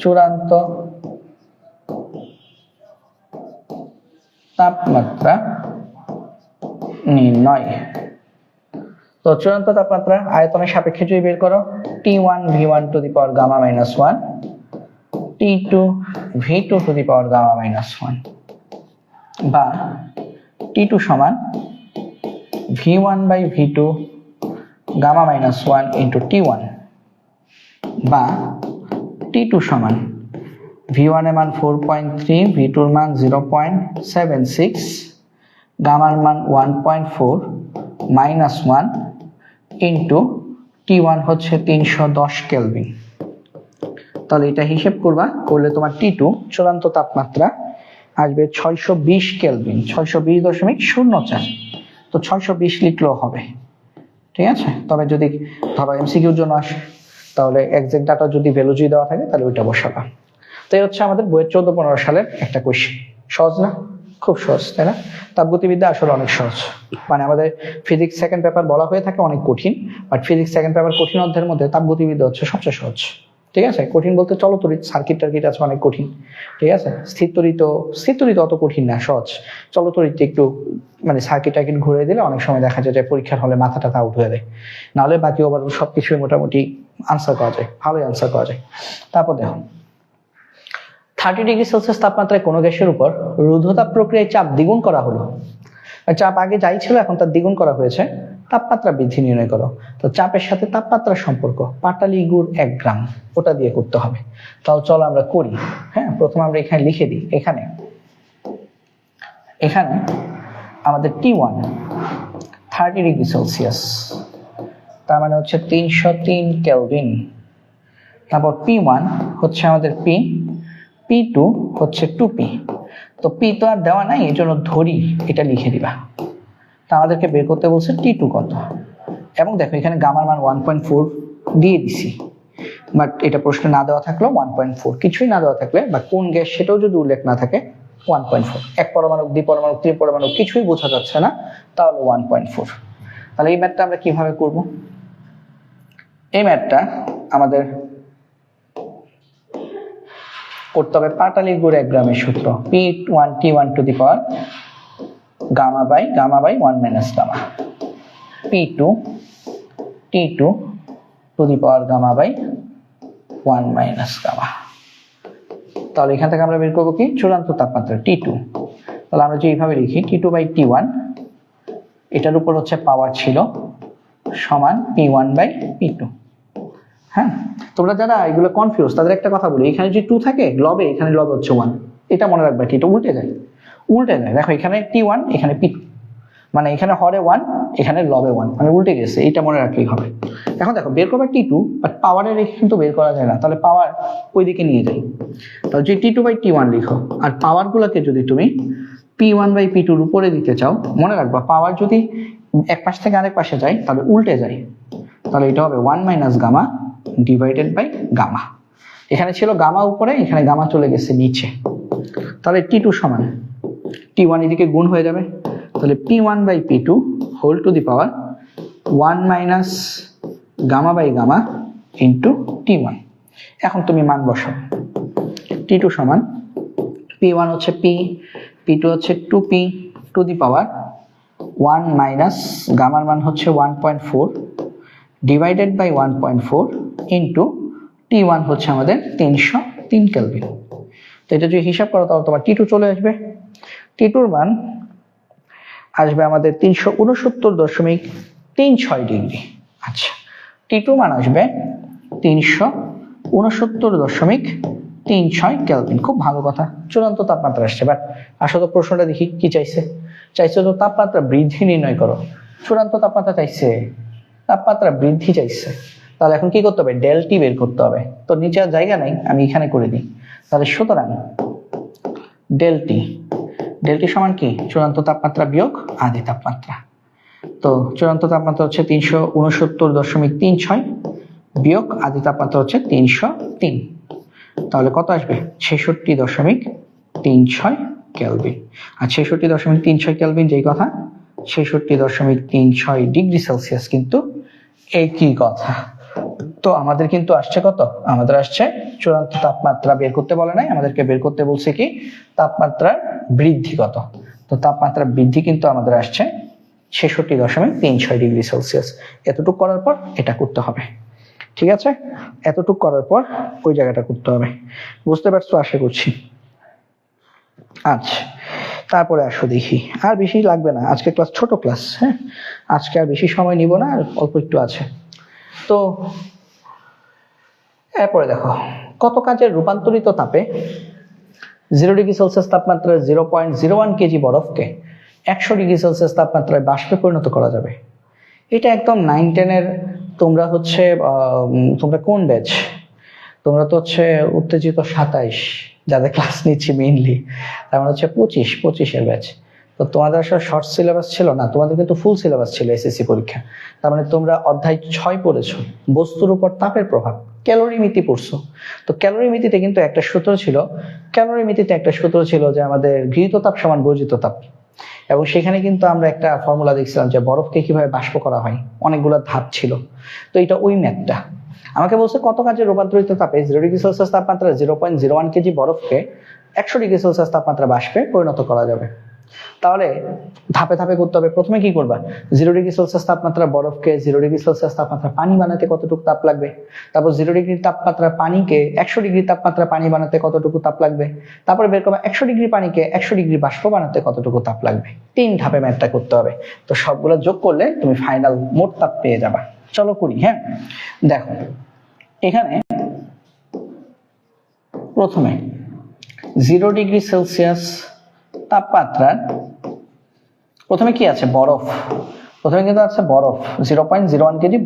চূড়ান্ত তাপমাত্রা নির্ণয়। তো তো চূড়ান্ত তাপমাত্রা আয়তনের সাপেক্ষে যদি বের করো, T1 V1 to the power gamma minus 1, T2 V2 to the power gamma minus 1, বা T2 সমান V1 by V2 gamma minus 1 into T1, বা T2 সমান V1 এর মান 4.3, V2 এর মান 0.76, গামার মান 1.4 মাইনাস 1 ইন্টু T1 হচ্ছে 310 কেলভিন। তাহলে এটা হিসেব করবা, করলে তোমার T2 চূড়ান্ত তাপমাত্রা আসবে 620 কেলভিন, 620.04। তো 620 লিখলেও হবে, ঠিক আছে। তবে যদি ধরো এমসিকিউর জন্য আসে, তাহলে এক্সাক্ট ডাটা যদি ভ্যালু যদি দেওয়া থাকে তাহলে ওইটা বসাবা। তো এই হচ্ছে আমাদের বইয়ের 14-15 সালের একটা কোয়েশ্চেন। সহজ না? খুব সহজ, তাই না? তাপগতিবিদ্যা আসলে অনেক সহজ। মানে আমাদের ফিজিক্স সেকেন্ড পেপার বলা হয়ে থাকে অনেক কঠিন, বাট ফিজিক্স সেকেন্ড পেপার কঠিন অধ্যায়ের মধ্যে তাপগতিবিদ্যা হচ্ছে সবচেয়ে সহজ, ঠিক আছে। কঠিন বলতে চলতরিৎ, সার্কিট টার্কিট আছে অনেক কঠিন, ঠিক আছে। স্থিরতরিৎ অত কঠিন না, সহজ। চলতরিৎ একটু মানে সার্কিট টার্কিট ঘুরে দিলে অনেক সময় দেখা যায় যে পরীক্ষার হলে মাথাটা আউট হয়ে যায়, নাহলে বাকি ওভার সবকিছুই মোটামুটি আনসার করা যায়, ভালোই আনসার করা যায়। তারপর দেখো 30 ডিগ্রি সেলসিয়াস তাপমাত্রায় কোনো গ্যাসের উপর রুদ্ধতাপ প্রক্রিয়ায় চাপ দ্বিগুণ করা হলো। চাপ আগে যাই ছিল এখন তার দ্বিগুণ করা হয়েছে, তাপমাত্রা বৃদ্ধি নির্ণয় করো। তো চাপের সাথে তাপমাত্রার সম্পর্ক, পাটালি গুড় 1 গ্রাম, ওটা দিয়ে করতে হবে। তাও চলো আমরা করি। হ্যাঁ, প্রথমে আমরা এখানে লিখে দিই, এখানে আমাদের T1 30 ডিগ্রি সেলসিয়াস, তার মানে হচ্ছে 303 কেলভিন। তারপর P1 হচ্ছে আমাদের P, P2 হচ্ছে 2P। তো P তো আর দেওয়া নাই, এই জন্য ধরি এটা লিখে দিবা। তা আমাদেরকে বের করতে বলছে T2 কত, এবং দেখো এখানে গামার মান 1.4 দিয়ে দিছি, বাট এটা প্রশ্নে না দেওয়া থাকলেও 1.4, কিছুই না দেওয়া থাকলে বা কোন গ্যাস সেটাও যদি উল্লেখ না থাকে 1.4, এক পরমাণু, দ্বিপরমাণু, ত্রিপরমাণু কিছুই বোঝা যাচ্ছে না, তাহলে 1.4। তাহলে এই ম্যাথটা আমরা কিভাবে করব? এই ম্যাথটা আমাদের করতে হবে পাটালি গুড় 1 গ্রামের সূত্র, P1 T1 to the power gamma by 1 minus gamma, P2 T2 to the power gamma by 1 minus gamma. তাহলে এখান থেকে আমরা বের করবো কি চূড়ান্ত তাপমাত্রা T2। তাহলে আমরা যে এইভাবে লিখি T2 বাই T1, এটার উপর হচ্ছে পাওয়ার ছিল, সমান P1 বাই P2। হ্যাঁ, তোমরা যারা এগুলো কনফিউজ তাদের একটা কথা বলি, এখানে যদি 2 থাকে লবে, এখানে লবে হচ্ছে 1, এটা মনে রাখবে কি, এটা উল্টে যায়। দেখো এখানে T1 এখানে P2, মানে এখানে হরে 1 এখানে লবে 1, মানে উল্টে গেছে, এটা মনে রাখলেই হবে। এখন দেখো বের করবে T2, বাট পাওয়ারের রেখে কিন্তু বের করা যায় না, তাহলে পাওয়ার ওইদিকে নিয়ে যাই। তাহলে যে T2 বাই T1 লিখো, আর পাওয়ার গুলোকে যদি তুমি P1 বাই P2 এর উপরে দিতে চাও, মনে রাখবা পাওয়ার যদি এক পাশ থেকে আরেক পাশে যায় তাহলে উল্টে যায়, তাহলে এটা হবে 1 minus gamma divided by gamma. এখানে ছিল গামা উপরে, এখানে গামা চলে গেছে নিচে, তাহলে T2 সমান T1 এদিকে গুণ হয়ে যাবে, তাহলে P1 by P2 whole to the power 1 minus gamma by gamma into T1। এখন তুমি মান বসাও, T2 সমান P1 হচ্ছে P, P2 হচ্ছে 2P two the power 1 minus গামার মান হচ্ছে 1.4 ডিভাইডেড বাই 1.4 ইন্টু T1 হচ্ছে আমাদের 303 কেলভিন। তো এটা যদি হিসাব করো তাহলে তোমার T2 চলে আসবে, T2 এর মান আসবে আমাদের 369.36 ডিগ্রি। আচ্ছা, T2 মান আসবে 369.36 কেলভিন, খুব ভালো কথা, চূড়ান্ত তাপমাত্রা আসছে। বাট আসলে প্রশ্নটা দেখি কি চাইছে, তো তাপমাত্রা বৃদ্ধি নির্ণয় করো। চূড়ান্ত তাপমাত্রা চাইছে, তাপমাত্রা বৃদ্ধি চাইছে, তাহলে এখন কি করতে হবে, ডেল টি বের করতে হবে। তো নিচে আর জায়গা নাই, আমি এখানে করে দিই। তাহলে সুতরাং ডেল টি সমান কি, চূড়ান্ত তাপমাত্রা বিয়োগ আদি তাপমাত্রা। তো চূড়ান্ত তাপমাত্রা হচ্ছে 369.36 বিয়োগ আদি তাপমাত্রা হচ্ছে 303, তাহলে কত আসবে 66.36 কেলভিন। আর 66.36 কেলভিন যেই কথা, 66.36 ডিগ্রি সেলসিয়াস কিন্তু একই কথা। তো আমাদের কিন্তু আসছে কত, আমাদের আসছে চূড়ান্ত তাপমাত্রা বের করতে বলে নাই, আমাদেরকে বের করতে বলছে কি তাপমাত্রার বৃদ্ধি কত। তো তাপমাত্রা বৃদ্ধি কিন্তু আমাদের আসছে 66.36 ডিগ্রি সেলসিয়াস। এতটুকু করার পর এটা করতে হবে, ঠিক আছে? এতটুকু করার পর ওই জায়গাটা করতে হবে, বুঝতে পারছো আশা করছি। আচ্ছা, তারপরে আসো দেখি, আর বেশি লাগবে না, আজকে ক্লাস ছোট ক্লাস, হ্যাঁ, আজকে আর বেশি সময় নিব না, আর অল্প একটু আছে। তো এরপরে দেখো, কত কাজের রূপান্তরিত তাপে 0 ডিগ্রি সেলসিয়াস তাপমাত্রায় 0.01 কেজি বরফকে 100 ডিগ্রি সেলসিয়াস তাপমাত্রায় বাষ্পে পরিণত করা যাবে। এটা একদম 9-10-এর, তোমরা হচ্ছে তোমরা কোন ব্যাচ? তোমরা তো হচ্ছে উত্তেজিত 27 যাদের ক্লাস নিচ্ছি মেইনলি, তার মানে হচ্ছে 25-এর ব্যাচ। তো তোমাদের আসলে শর্ট সিলেবাস ছিল না, তোমাদের কিন্তু ফুল সিলেবাস ছিল এসএসসি পরীক্ষা। তার মানে তোমরা অধ্যায় 6 পড়েছো, বস্তুর উপর তাপের প্রভাব, ক্যালোরিমিতি পড়ছো। তো ক্যালোরিমিতিতে কিন্তু একটা সূত্র ছিল যে আমাদের গৃহীত তাপ সমান বর্জিত তাপ, এবং সেখানে কিন্তু আমরা একটা ফর্মুলা দেখছিলাম যে বরফকে কিভাবে বাষ্প করা হয়, অনেকগুলো ধাপ ছিল। তো এটা ওই ম্যাথটা আমাকে বলছে কত কাজে রূপান্তরিত তাপে 0 ডিগ্রি সেলসিয়াস তাপমাত্রা 0.01 কেজি বরফকে 100 ডিগ্রি সেলসিয়াস তাপমাত্রা বাষ্পে পরিণত করা যাবে। তাহলে ধাপে ধাপে করতে হবে। প্রথমে কি করবা? 0 ডিগ্রি সেলসিয়াস তাপমাত্রা বরফকে 0 ডিগ্রি সেলসিয়াস তাপমাত্রা পানি বানাতে কতটুকু তাপ লাগবে, তারপর 0 ডিগ্রি তাপমাত্রা পানিকে 100 ডিগ্রি তাপমাত্রা পানি বানাতে কতটুকু তাপ লাগবে, তারপরে বের করবা 100 ডিগ্রি পানিকে 100 ডিগ্রি বাষ্প বানাতে কতটুকু তাপ লাগবে। 3 ধাপে ম্যাথটা করতে হবে। তো সবগুলো যোগ করলে তুমি ফাইনাল মোট তাপ পেয়ে যাবা। চলো করি, হ্যাঁ। দেখো এখানে প্রথমে 0 ডিগ্রি সেলসিয়াস তাপমাত্রার প্রথমে কি আছে? বরফ। প্রথমে কিন্তু আছে বরফ, 0.01 কেজি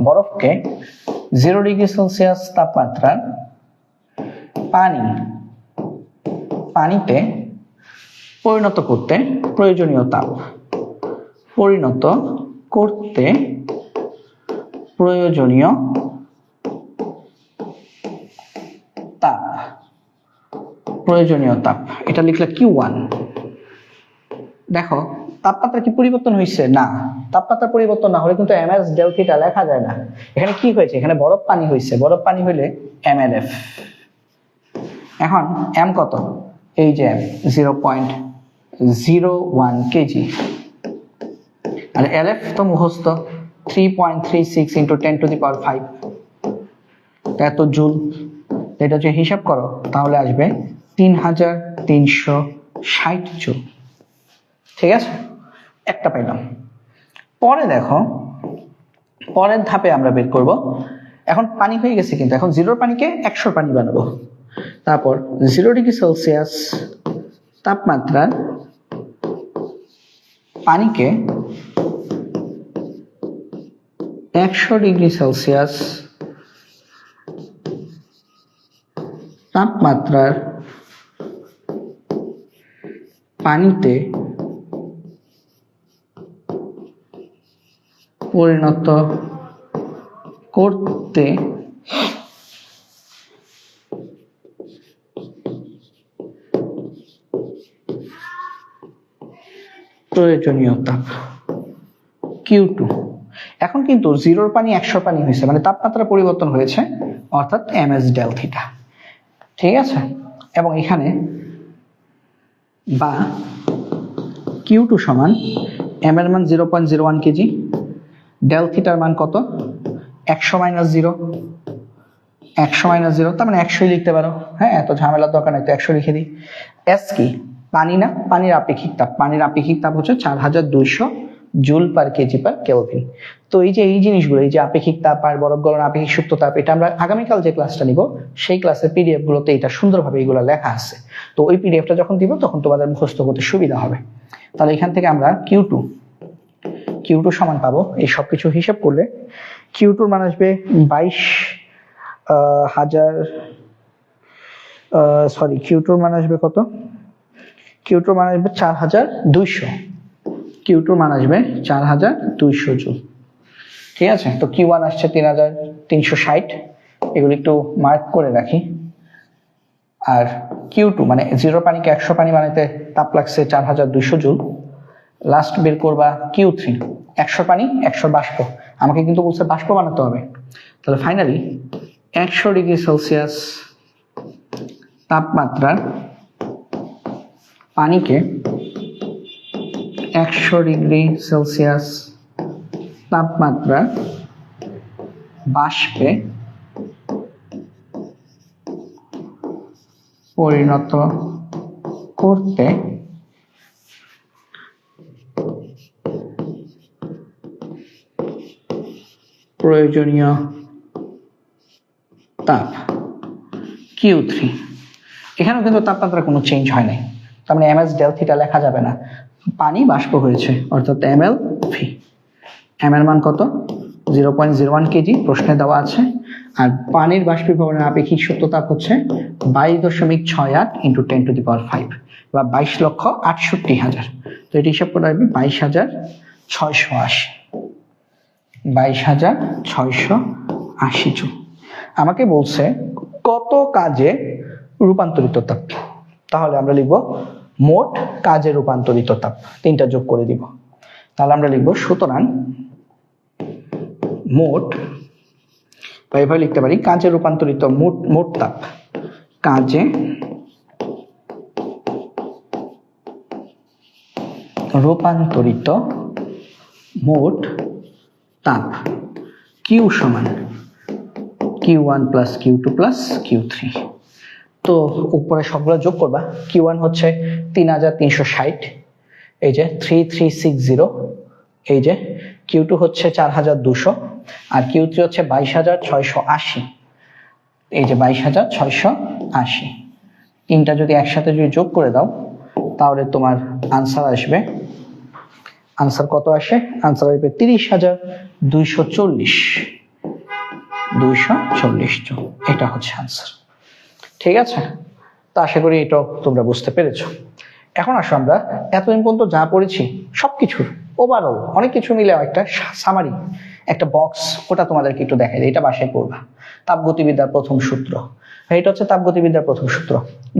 বরফকে 0 ডিগ্রি সেলসিয়াস তাপমাত্রার পানিতে পরিণত করতে প্রয়োজনীয় তাপ, প্রয়োজনীয় তাপ, এটা লিখলে Q1। দেখো তাপমাত্রা কি পরিবর্তন হয়েছে? না, তাপমাত্রা পরিবর্তন না হলে কিন্তু ms ডেল থিটা লেখা যায় না। এখানে কি হয়েছে? এখানে বরফ পানি হয়েছে, বরফ পানি হইলে mLF। এখন m কত? এই যে m 0.01 কেজি, আর LF তো মুখস্থ 3.36 × 10⁵ এত জুল। এটা যে হিসাব করো তাহলে আসবে 3360 জুল। ঠিক আছে, একটা পেলাম। পরে দেখো পরের ধাপে আমরা বের করব। এখন পানি হয়ে গেছে, কিন্তু এখন 0 পানিকে 100 পানি বানাবো। তারপর 0 ডিগ্রি সেলসিয়াস তাপমাত্রার পানিকে 100 ডিগ্রি সেলসিয়াস তাপমাত্রার পানিতে পরিণত করতে প্রয়োজনীয় তাপ Q2। এখন কিন্তু 0 পানি 100 পানি হয়েছে, মানে তাপমাত্রা পরিবর্তন হয়েছে, অর্থাৎ ms ডেল থিটা। ঠিক আছে, এবং এখানে বা Q2 সমান m এর মান 0.01 কেজি, ডেল থিটার মান কত? 100 - 0, 100 - 0, তার মানে 100 লিখতে পারো। হ্যাঁ, এত ঝামেলার দরকার নাই, তো 100 লিখে দিই। S কি? পানি না, পানির আপেক্ষিক তাপ। পানির আপেক্ষিক তাপ হচ্ছে 4200 joule per KG per kelvin. তো এই যে এই জিনিসগুলো, এই যে আপেক্ষিক তাপ আর বরফ গলন আপেক্ষিক সুপ্ত তাপ, এটা আমরা আগামীকাল যে ক্লাসটা নিব সেই ক্লাসের পিডিএফ গুলোতে এটা সুন্দরভাবে এগুলো লেখা আছে। তো ওই পিডিএফটা যখন দিব তখন তোমাদের মুখস্থ করতে সুবিধা হবে। তাহলে এখান থেকে আমরা Q2 সমান পাবো, এই সবকিছু হিসাব করলে Q2 মান আসবে 22,000, সরি, Q2 মান আসবে কত? Q2 মান আসবে 4200, Q2 মান আসবে 4200 জুল। ঠিক আছে, তো Q1 আসছে 3360, এগুলো একটু মার্ক করে রাখি। আর Q2 মানে 0 পানিকে 100 পানি বানাতে তাপ লাগছে 4200 জুল। লাস্ট বের করবা Q3, 100 পানি 100 বাষ্প, আমাকে কিন্তু বলছে বাষ্প বানাতে হবে। তাহলে ফাইনালি 100 ডিগ্রি সেলসিয়াস তাপমাত্রার পানিকে 100°C তাপমাত্রা বাষ্পে পরিণত করতে প্রয়োজনীয় তাপ Q3। এখানেও কিন্তু তাপমাত্রা কোনো চেঞ্জ হয় নাই, তার মানে ms del theta লেখা যাবে না, পানি বাষ্প হয়েছে অর্থাৎ mlv। m এর মান কত? 0.01 কেজি প্রশ্নে দেওয়া আছে। আর পানির বাষ্পীভবনের আপেক্ষিক সত্য তাপ হচ্ছে 22.68 × 10⁵ বা 22,68,000। তো এটি হিসাব করে রাখবে 22,680, 22,680 জুল। আমাকে বলছে কত কাজে রূপান্তরিত তাপ, তাহলে আমরা লিখব মোট কাজে রূপান্তরিত তাপ, তিনটা যোগ করে দিব। তাহলে আমরা লিখব সুতরাং মোট, বা এভাবে লিখতে পারি কাজে রূপান্তরিত মোট তাপ, কাজে রূপান্তরিত মোট তাপ Q সমান Q1 + Q2 + Q3। তো উপরে সবগুলো যোগ করবা। Q1 হচ্ছে 3,360, এই যে 3,360, এই যে Q2 হচ্ছে 4,200, আর Q3 হচ্ছে 22,680, এই যে 22,680। তিনটা যদি একসাথে যদি যোগ করে দাও তাহলে তোমার আনসার আসবে, আনসার কত আসে? আনসার আসবে 30,240, 240 জুল। এটা হচ্ছে আনসার। ঠিক আছে, তো আশা করি এটাও তোমরা বুঝতে পেরেছো। এখন আসো আমরা এতদিন পর্যন্ত যা পড়েছি সবকিছুর ওভারঅল অনেক কিছু মিলে একটা সামারি, একটা বক্স, ওটা তোমাদেরকে একটু দেখাই দিই, এটা বাসায় পড়বা। তাপগতিবিদ্যার প্রথম সূত্র, এটা হচ্ছে তাপগতিবিদ্যার প্রথম সূত্র,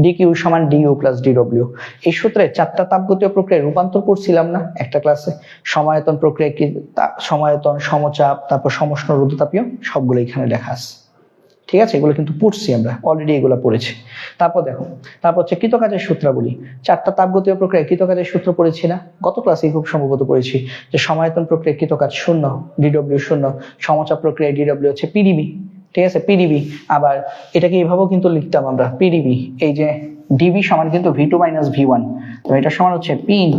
dq = du + dw। এই সূত্রে 4টা তাপগতীয় প্রক্রিয়ায় রূপান্তর করছিলাম না একটা ক্লাসে? সমায়তন প্রক্রিয়া কি, সমায়তন, সমচাপ, তারপর সমষ্ণ, রুদ্ধতাপীয়, সবগুলো এখানে লেখা আছে। ঠিক আছে, এগুলো কিন্তু পড়ছি আমরা অলরেডি, এগুলো পড়েছি। তারপর দেখো, তারপর হচ্ছে কৃতকাজের সূত্রাবলী। 4টা তাপগতীয় প্রক্রিয়ায় কৃতকাজের সূত্র পড়েছি না? গত ক্লাসে খুব সম্ভবত পড়েছি যে সমায়তন প্রক্রিয়ায় কৃতকাজ 0, dw 0, সমচাপ প্রক্রিয়ায় dw হচ্ছে pdv। ঠিক আছে, pdv। আবার এটাকে এইভাবেও কিন্তু লিখতাম আমরা, pdv, এই যে dv সমান কিন্তু v2 - v1, তো এটা সমান হচ্ছে p ×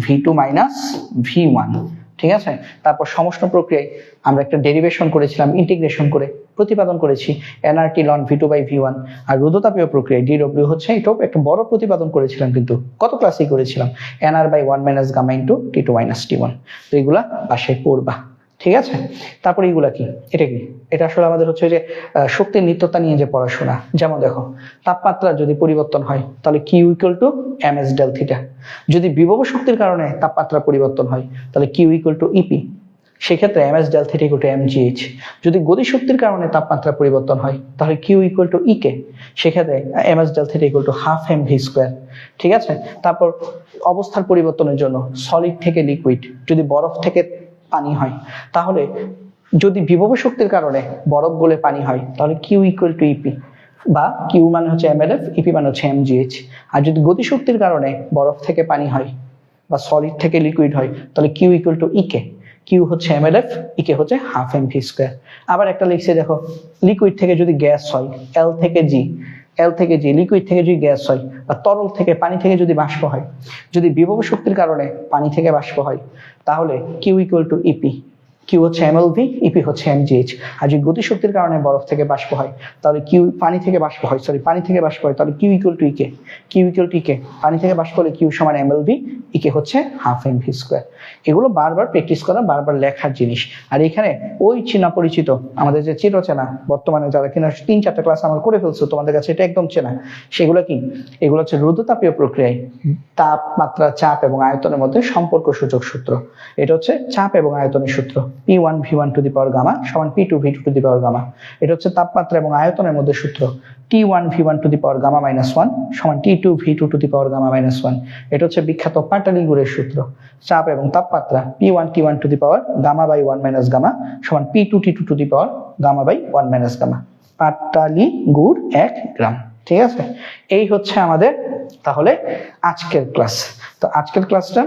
v2 - v1। ঠিক আছে, তারপর সমষ্ণ প্রক্রিয়ায় আমরা একটা ডেরিভেশন করেছিলাম, ইন্টিগ্রেশন করে প্রতিপাদন করেছি nRT ln v2/v1। আর রুদ্ধতাপীয় প্রক্রিয়ায় dw হচ্ছে, এটাও একটা বড় প্রতিপাদন করেছিলাম, কিন্তু কত ক্লাসেই করেছিলাম, nr/1 - gamma × T2 - T1। তো এগুলা বাসায় পড়বা। ঠিক আছে, তারপরে এগুলা কি, এটা কি, এটা আসলে আমাদের হচ্ছে যে শক্তির নিত্যতা নিয়ে যে পড়াশোনা। যেমন দেখো, তাপমাত্রা যদি পরিবর্তন হয় তাহলে Q = ms del theta। যদি বিভব শক্তির কারণে তাপমাত্রা পরিবর্তন হয় তাহলে Q = EP, সেক্ষেত্রে ms del theta = mgh। যদি গতি শক্তির কারণে তাপমাত্রা পরিবর্তন হয় তাহলে Q = EK, সেক্ষেত্রে ms del theta = ½ mv²। ঠিক আছে, তারপর অবস্থার পরিবর্তনের জন্য সলিড থেকে লিকুইড, যদি বরফ থেকে পানি হয় তাহলে, যদি বিভব শক্তির কারণে বরফ গলে পানি হয় তাহলে Q = EP, বা Q মানে হচ্ছে mLF, EP মানে হচ্ছে mgh। আর যদি গতি শক্তির কারণে বরফ থেকে পানি হয় বা সলিড থেকে লিকুইড হয় তাহলে Q = EK, Q হচ্ছে mLF, EK হচ্ছে ½ mv²। আবার একটা লিখছে দেখো, লিকুইড থেকে যদি গ্যাস হয়, L থেকে G, লিকুইড থেকে যদি গ্যাস হয়, বা তরল থেকে, পানি থেকে যদি বাষ্প হয়, যদি বিভব শক্তির কারণে পানি থেকে বাষ্প হয় তাহলে Q = EP, Q হচ্ছে mLV, EP হচ্ছে mgh। আর যদি গতি শক্তির কারণে বরফ থেকে বাষ্প হয় তাহলে পানি থেকে বাষ্প হয় তাহলে Q = EK, Q = EK, পানি থেকে বাষ্প হলে Q সমান mLV, EK হচ্ছে ½ mv²। এগুলো বারবার প্র্যাকটিস করা, বারবার লেখার জিনিস। আর এখানে ওই চেনা পরিচিত, আমাদের যে চিরচেনা, বর্তমানে যারা কিনা 3-4টা ক্লাস আমার করে ফেলছো, তোমাদের কাছে এটা একদম চেনা, সেগুলো কি, এগুলো হচ্ছে রুদ্ধতাপীয় প্রক্রিয়ায় তাপমাত্রা, চাপ এবং আয়তনের মধ্যে সম্পর্ক সূচক সূত্র। এটা হচ্ছে চাপ এবং আয়তনের সূত্র, P1 V1 to the power gamma সমান P2 V2 to the power gamma। এটা হচ্ছে তাপমাত্রা এবং আয়তনের মধ্যে সূত্র, T1 V1 to the power gamma -1 সমান T2 V2 to the power gamma -1। এটা হচ্ছে বিখ্যাত পাটালি-গুড়ের সূত্র, চাপ এবং তাপমাত্রা P1 T1 to the power gamma/1 - gamma সমান P2 T2 to the power gamma/1 - gamma। পাটালি গুড় 1 গ্রাম। ঠিক আছে, এই হচ্ছে আমাদের তাহলে আজকের ক্লাস। তো আজকের ক্লাসটা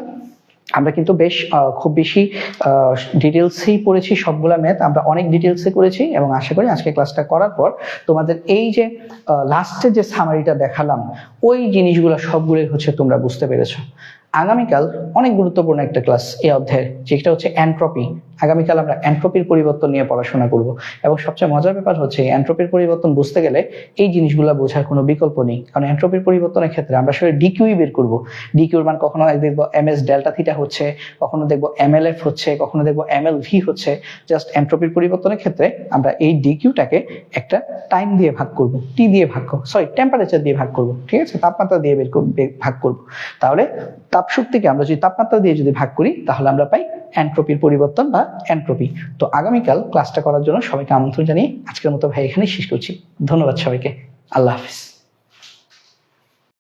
আমরা কিন্তু বেশ খুব বেশি ডিটেলসেই পড়েছি, সবগুলা ম্যাথ আমরা অনেক ডিটেলসে করেছি, এবং আশা করি আজকে ক্লাসটা করার পর তোমাদের এই যে লাস্টে যে সামারিটা দেখালাম ওই জিনিসগুলো সবগুলোই হচ্ছে তোমরা বুঝতে পেরেছো। আগামীকাল অনেক গুরুত্বপূর্ণ একটা ক্লাস এই অধ্যায়ের, যেটা হচ্ছে এন্ট্রপি। আগামীকাল আমরা এন্ট্রপির পরিবর্তন নিয়ে পড়াশোনা করব, এবং সবচেয়ে মজার ব্যাপার হচ্ছে এন্ট্রপির পরিবর্তন বুঝতে গেলে এই জিনিসগুলো বোঝার কোনো বিকল্প নেই, কারণ এন্ট্রপির পরিবর্তনের ক্ষেত্রে আমরা আসলে ডিকিউই বের করব। ডিকিউর মান কখনো দেখবো এমএস ডেল্টা থিটা হচ্ছে, কখনো দেখবো এমএলএফ হচ্ছে, কখনো দেখবো এমএলভি হচ্ছে। জাস্ট এন্ট্রপির পরিবর্তনের ক্ষেত্রে আমরা এই ডিকিউটাকে একটা টাইম দিয়ে ভাগ করব, টি দিয়ে ভাগ করব, সরি টেম্পারেচার দিয়ে ভাগ করব, ঠিক আছে, তাপমাত্রা দিয়ে ভাগ করব। তাহলে তাপশক্তিকে আমরা যদি তাপমাত্রা দিয়ে যদি ভাগ করি তাহলে আমরা পাই এন্ট্রপির পরিবর্তন বা এন্ট্রপি। তো আগামীকাল ক্লাসটা করার জন্য সবাইকে আমন্ত্রণ জানিয়ে আজকের মতো ভাই এখানেই শেষ করছি। ধন্যবাদ সবাইকে, আল্লাহ হাফিজ।